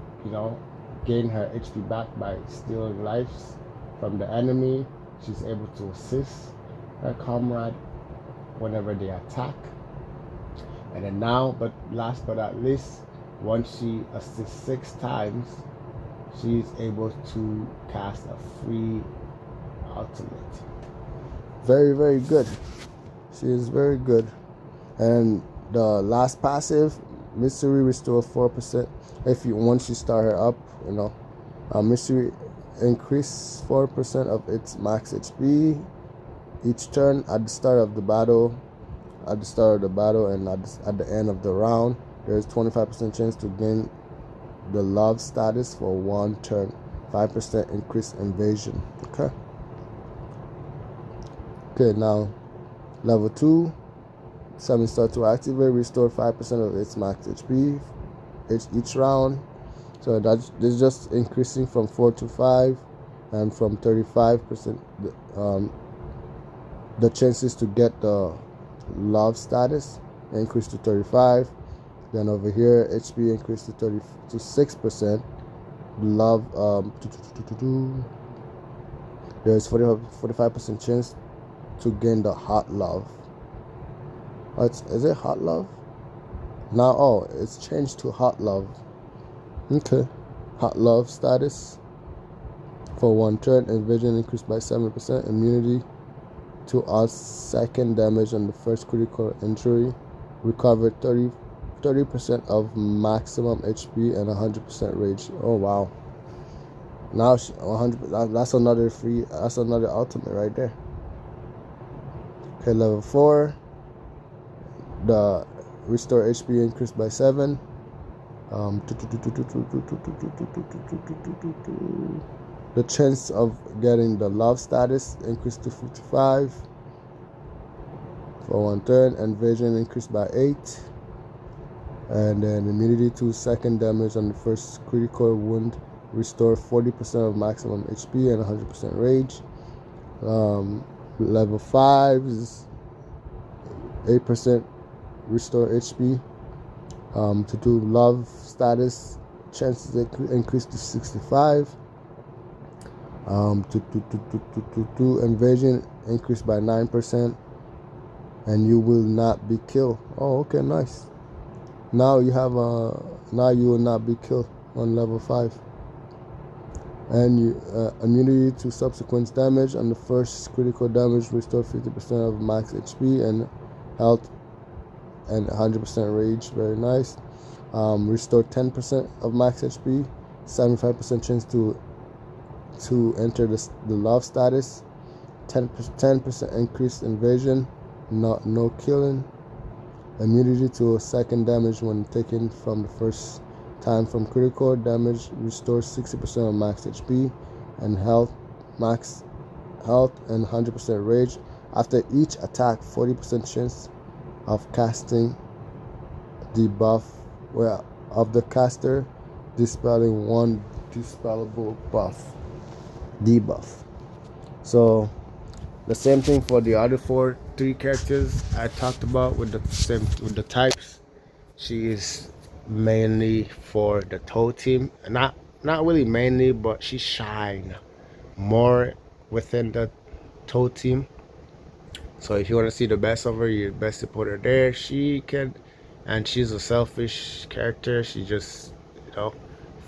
gain her HP back by stealing lives from the enemy. She's able to assist her comrade whenever they attack. And then now, but last but not least, once she assists 6 times, she's able to cast a free ultimate. Very, very good. She is very good. And the last passive, Mitsuri restore 4%. Once you start her up, Mitsuri increase 4% of its max HP each turn at the start of the battle. At the start of the battle and at the end of the round, there is 25% chance to gain the love status for 1 turn. 5% increase invasion. Okay, now level 2. 7 star to activate, restore 5% of its max HP each round. So that's just increasing from 4 to 5, and from 35%. The chances to get the love status increase to 35. Then over here, HP increased to 6%. Love, there's 45% chance to gain the hot love. Is it hot love? Now, it's changed to hot love. Okay, hot love status for 1 turn. Invasion increased by 7%. Immunity to all second damage on the first critical injury. Recover 30% of maximum HP and 100% rage. Oh wow! Now 100. That's another free. That's another ultimate right there. Okay, level 4. The restore HP increased by 7. The chance of getting the love status increased to 55 for 1 turn. Invasion increased by 8. And then immunity to second damage on the first critical wound. Restore 40% of maximum HP and 100% rage. Level 5 is 8% restore HP. To do love status, chances increase to 65. To invasion increased by 9%, and you will not be killed. Oh, okay, nice. Now you will not be killed on level 5. And immunity to subsequent damage on the first critical damage, restore 50% of max HP and health and 100% rage. Very nice. Restore 10% of max HP, 75% chance to enter the love status, 10% increased invasion, no killing. Immunity to second damage when taken from the first time from critical damage, restores 60% of max HP and max health and 100% rage. After each attack, 40% chance of casting debuff of the caster, dispelling 1 dispellable debuff. So the same thing for the other 3 characters I talked about with the types. She is mainly for the toe team, not really mainly, but she shine more within the toe team. So if you want to see the best of her, you best support her there. She can, and she's a selfish character. She just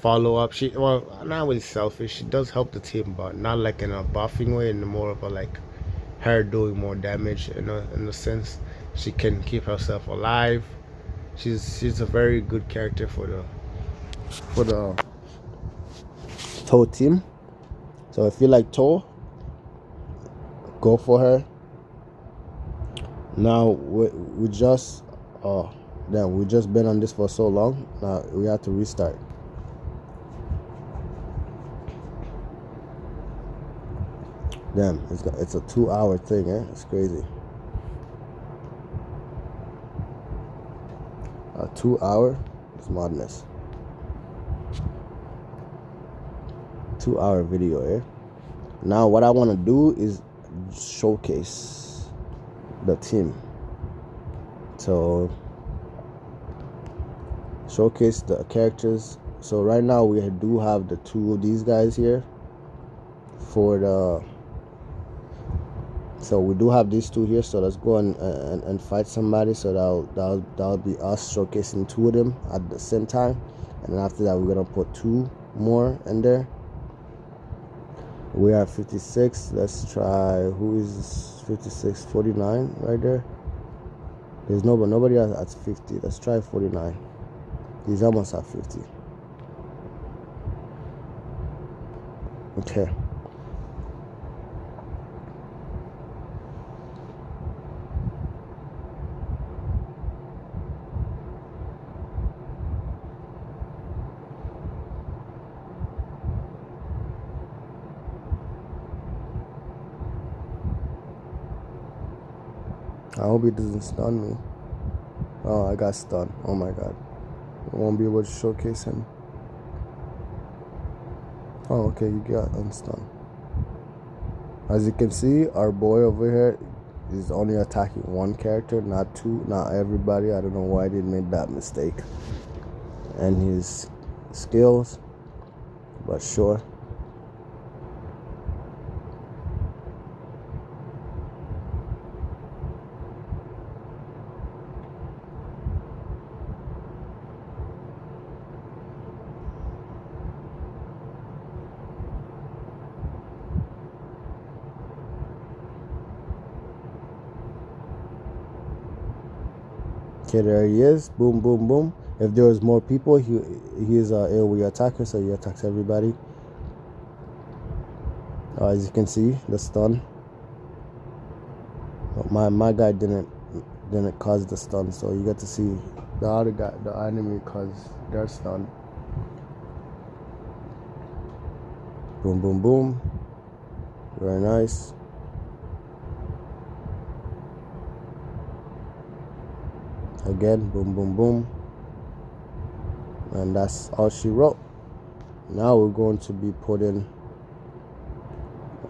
follow up. She, well, not really selfish. She does help the team, but not like in a buffing way, in more of a like her doing more damage. In a sense, she can keep herself alive. She's a very good character for the
Toe team. So if you like Toe, go for her. Now we just damn, we just been on this for so long. Now we have to restart. Damn, it's a 2-hour thing, eh? It's crazy. A 2-hour is madness. 2-hour video, eh? Now what I want to do is showcase the team. So showcase the characters. So right now we do have the two of these guys here for the. So we do have these two here. So let's go and fight somebody. So that'll be us showcasing two of them at the same time, and then after that we're gonna put two more in there. We are 56. Let's try who is 56, 49 right there. There's nobody else at 50. Let's try 49. He's almost at 50. Okay. I hope he doesn't stun me. Oh, I got stunned. Oh my god. I won't be able to showcase him. Oh, okay, you got unstunned. As you can see, our boy over here is only attacking one character, not two, not everybody. I don't know why they made that mistake. And his skills, but sure. Okay, there he is. Boom, boom, boom. If there was more people, he is a AoE attacker, so he attacks everybody. As you can see, the stun. But my guy didn't cause the stun, so you get to see the other guy, the enemy, cause their stun. Boom, boom, boom. Very nice. Again, boom, boom, boom. And that's all she wrote. Now we're going to be putting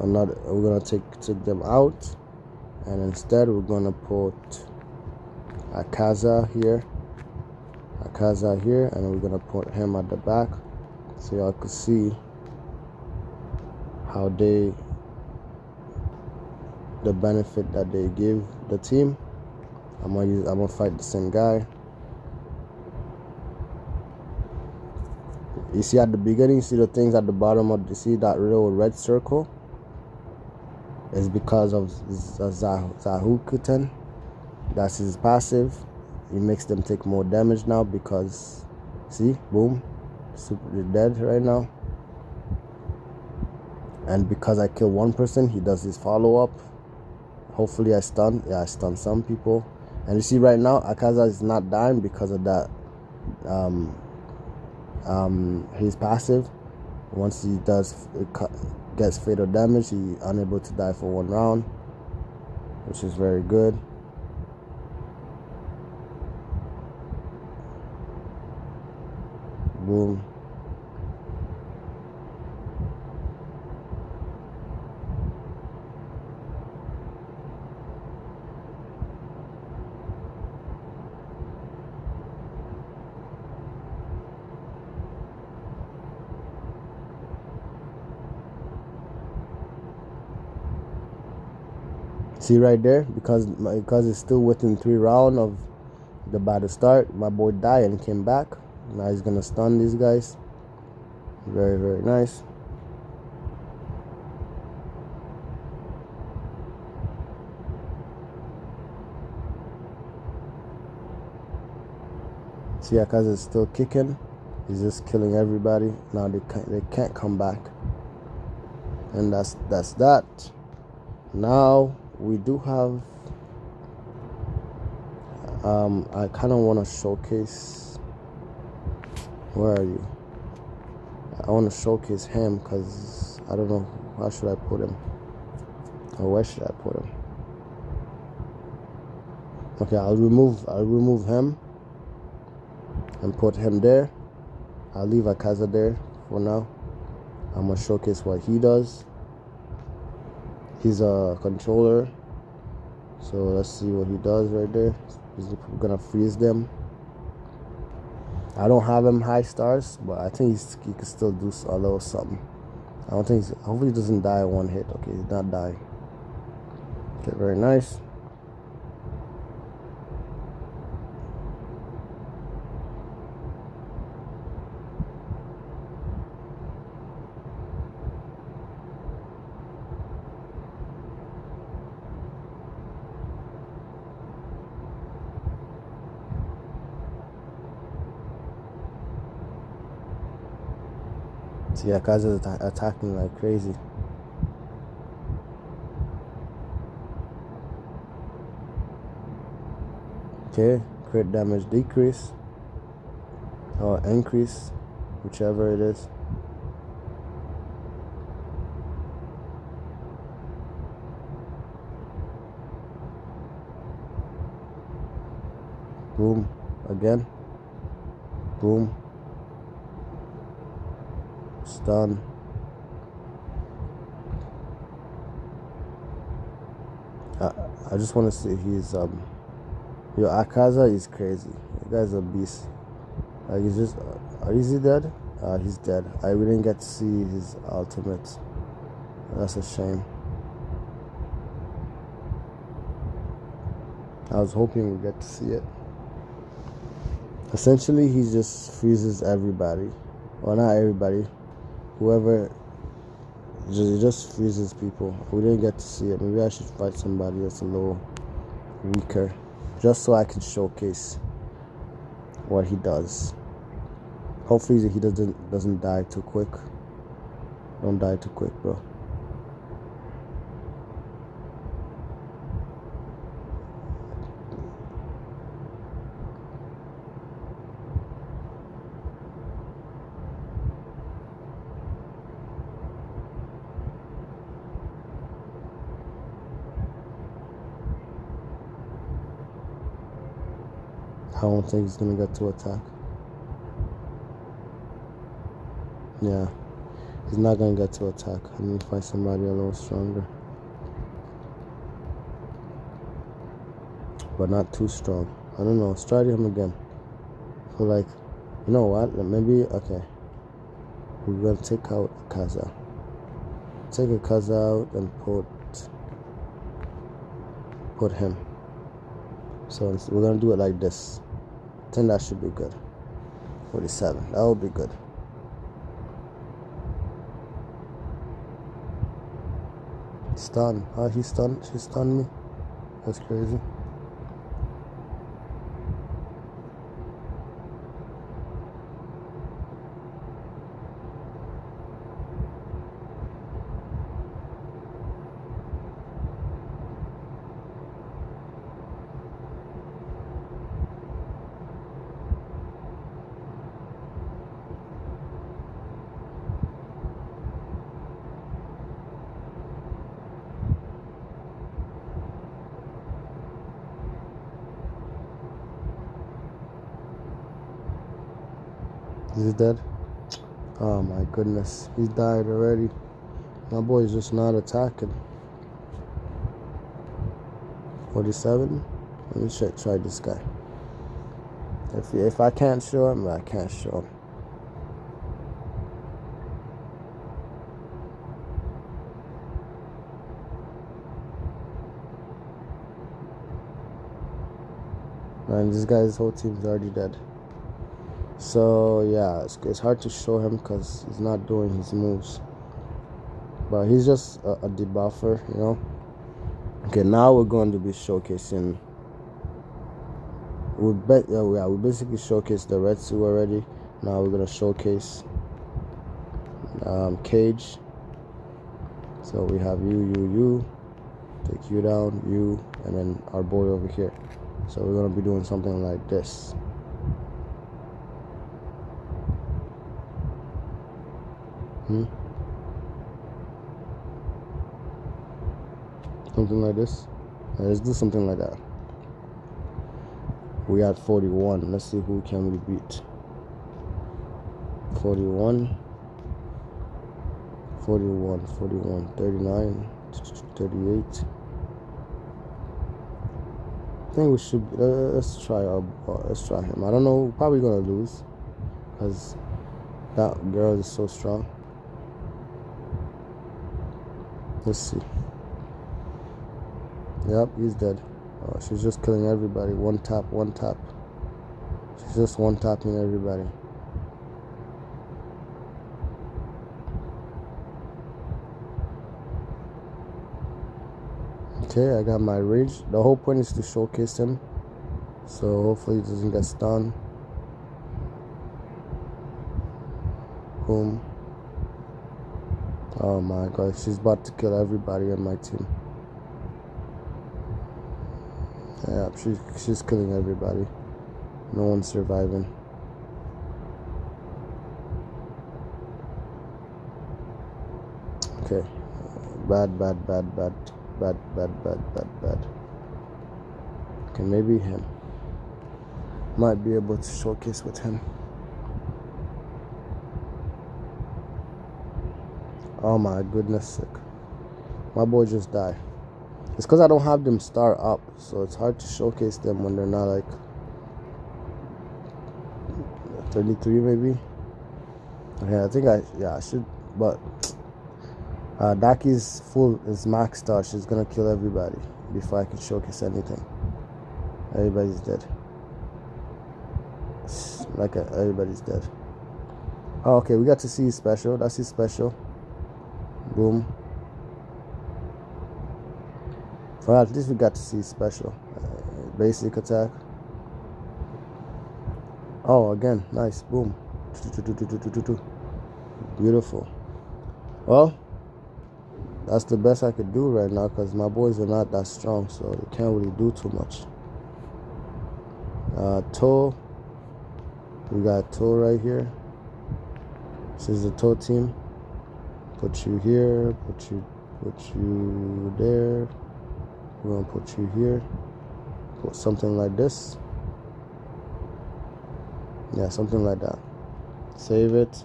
another. We're gonna take them out, and instead we're gonna put Akaza here, and we're gonna put him at the back, so y'all can see how the benefit that they give the team. I'm gonna fight the same guy. You see at the beginning, you see the things at the bottom of the, see that little red circle? It's because of Zohakuten. That's his passive. He makes them take more damage now because, see, boom, super dead right now. And because I kill one person, he does his follow-up. Hopefully I stun. Yeah, I stun some people. And you see right now, Akaza is not dying because of that. His passive. Once he gets fatal damage, he's unable to die for 1 round, which is very good. Boom. See right there, because it's still within 3 rounds of the battle start, my boy died and came back. Now he's gonna stun these guys. Very, very nice. See, Akaza is still kicking. He's just killing everybody. Now they can't come back. And that's that. Now we do have I kind of want to showcase. Where are you? I want to showcase him because I don't know how should I put him, or where should I put him. Okay, I'll remove him and put him there. I'll leave Akaza there for now. I'm gonna showcase what he does. He's a controller, so let's see what he does right there. He's gonna freeze them. I don't have him high stars, but I think he can still do a little something. I don't think hopefully he doesn't die one hit. Okay, he's not dying. Okay, very nice. See, Akaza is attacking like crazy. Okay, crit damage decrease or increase, whichever it is. Boom, again. Boom. Stun. I just want to see he's yo, Akaza is crazy. The guy's a beast. He's just is he dead? He's dead. We didn't get to see his ultimate. That's a shame. I was hoping we'd get to see it. Essentially, he just freezes everybody. Well, not everybody. Whoever, it just freezes people. We didn't get to see it. Maybe I should fight somebody that's a little weaker, just so I can showcase what he does. Hopefully he doesn't die too quick. Don't die too quick, bro. I don't think he's gonna get to attack. Yeah, he's not gonna get to attack. I need to find somebody a little stronger, but not too strong. I don't know. Let's try him again. So like, you know what? Maybe okay. We're gonna take out Akaza. Take Akaza out and put him. So we're gonna do it like this. I think that should be good. 47. That will be good. Stun. He stunned. She stunned me. That's crazy. Is he dead? Oh my goodness. He died already. My boy's just not attacking. 47? Let me try this guy. If I can't show him, I can't show him. Man, this guy's whole team's already dead. So yeah, it's hard to show him because he's not doing his moves. But he's just a debuffer, you know. Okay, now we're going to be showcasing. We basically showcased the red suit already. Now we're gonna showcase Cage. So we have you, take you down, you, and then our boy over here. So we're gonna be doing something like this. Something like this. Let's do something like that. We had 41. Let's see who can we beat. 41, 41, 41, 39, 38. I think we should. Let's try him. I don't know. We're probably gonna lose because that girl is so strong. Let's see. Yep, he's dead. Oh, she's just killing everybody. One tap, one tap. She's just one tapping everybody. Okay, I got my rage. The whole point is to showcase him, so hopefully he doesn't get stunned. Boom. Oh my god, she's about to kill everybody on my team. Yeah, she's killing everybody. No one's surviving. Okay. Bad. Okay, maybe him. Might be able to showcase with him. Oh my goodness sake. My boy just died. It's because I don't have them star up, so it's hard to showcase them when they're not like 33 maybe. Yeah, I think I should, but Daki's full is max star. She's gonna kill everybody before I can showcase anything. Everybody's dead. Everybody's dead. Oh, okay, we got to see his special. That's his special. Boom. Well, at least we got to see his special. Basic attack. Oh, again, nice. Boom. Beautiful. Well, that's the best I could do right now because my boys are not that strong, so they can't really do too much. Toe. We got Toe right here. This is the Toe team. Put you here. Put you there. We're gonna put you here. Put something like this. Yeah, something like that. Save it.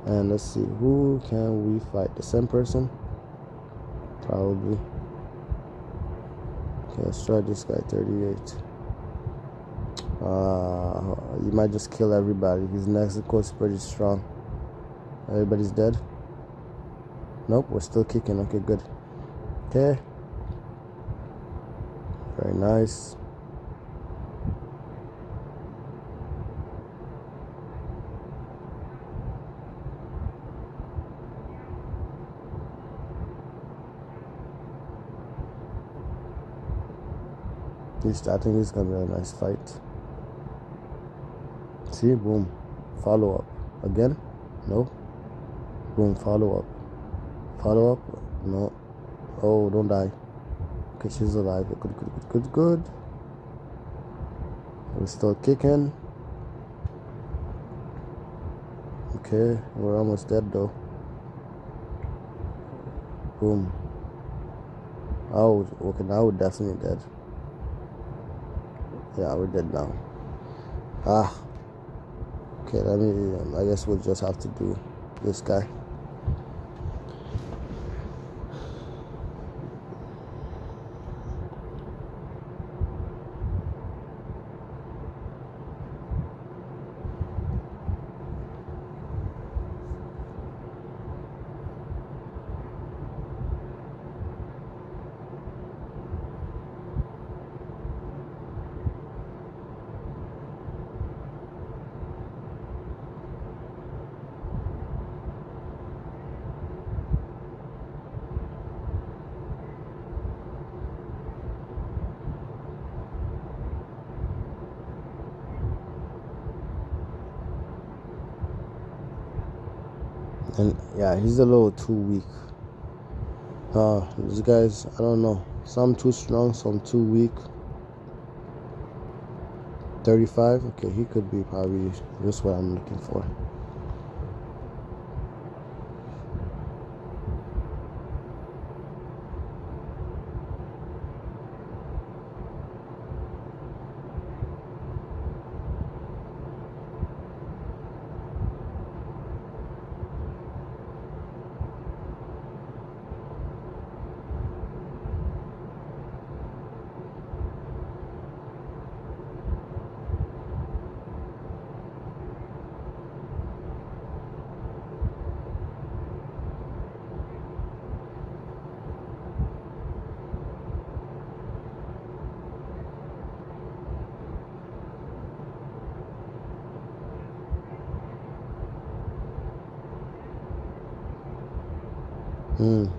And let's see, who can we fight? The same person? Probably. Okay, let's try this guy, 38. You might just kill everybody. His Mexico is pretty strong. Everybody's dead? Nope, we're still kicking. Okay, good. Okay. Very nice. I think this is gonna be a nice fight. See, boom. Follow up. Again? No. Boom, follow up. Follow up? No. Oh, don't die. Okay, she's alive. Good. We're still kicking. Okay, we're almost dead though. Boom. Oh, okay, now we're definitely dead. Yeah, we're dead now. Okay, I guess we'll just have to do this guy. And yeah, he's a little too weak. These guys, I don't know. Some too strong, some too weak. 35. Okay, he could be probably just what I'm looking for.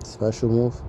Special move.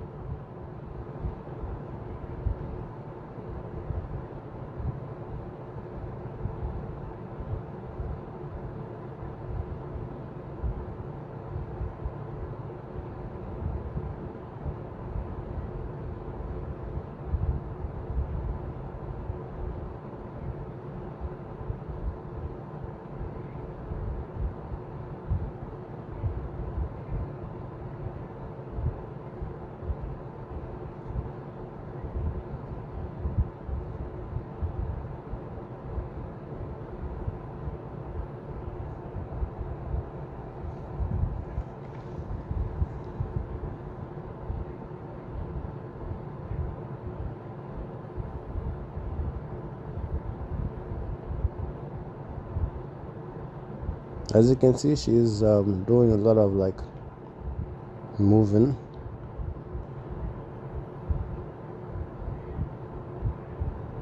As you can see, she's doing a lot of like moving.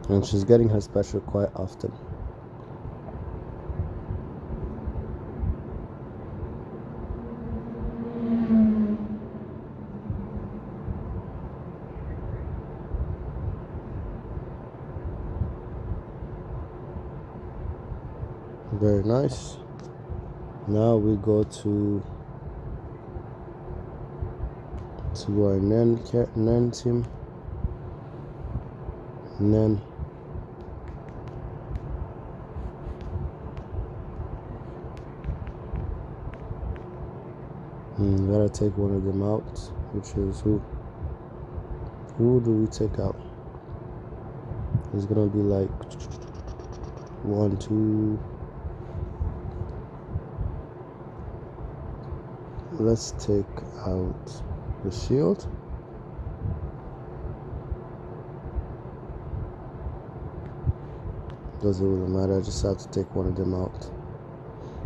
And she's getting her special quite often. Very nice. Now we go to our Nen team. Nen. Gotta take one of them out, which is who? Who do we take out? It's gonna be like 1, 2. Let's take out the shield. Doesn't really matter, I just have to take one of them out.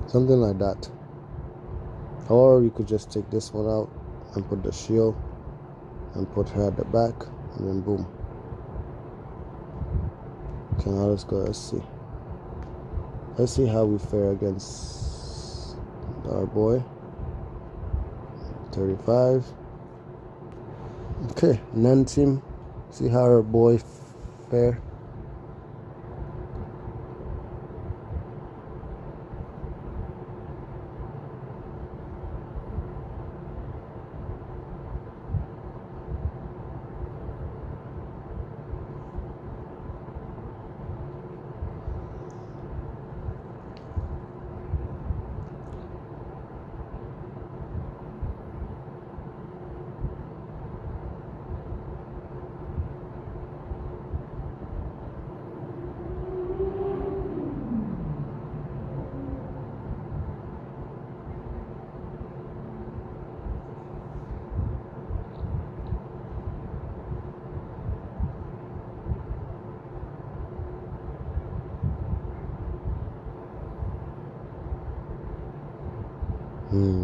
Something like that. Or you could just take this one out and put the shield and put her at the back, and then boom. Okay, now let's go. Let's see how we fare against our boy. 35. Okay, Nen team. See how our boy fare.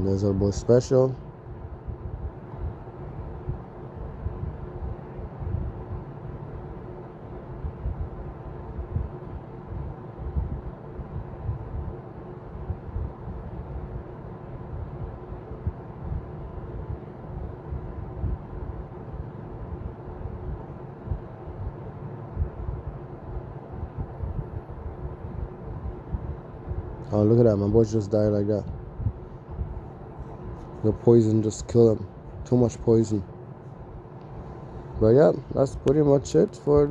There's our boy special. Oh, look at that. My boy just died like that. The poison just killed him. Too much poison. But yeah, that's pretty much it for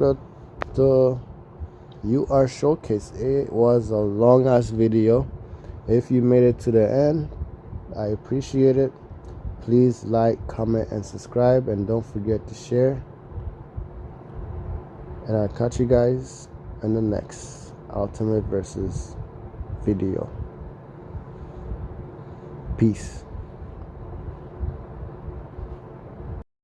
the UR showcase. It was a long ass video. If you made it to the end, I appreciate it. Please like, comment, and subscribe, and don't forget to share. And I'll catch you guys in the next Ultimate Versus video. Peace.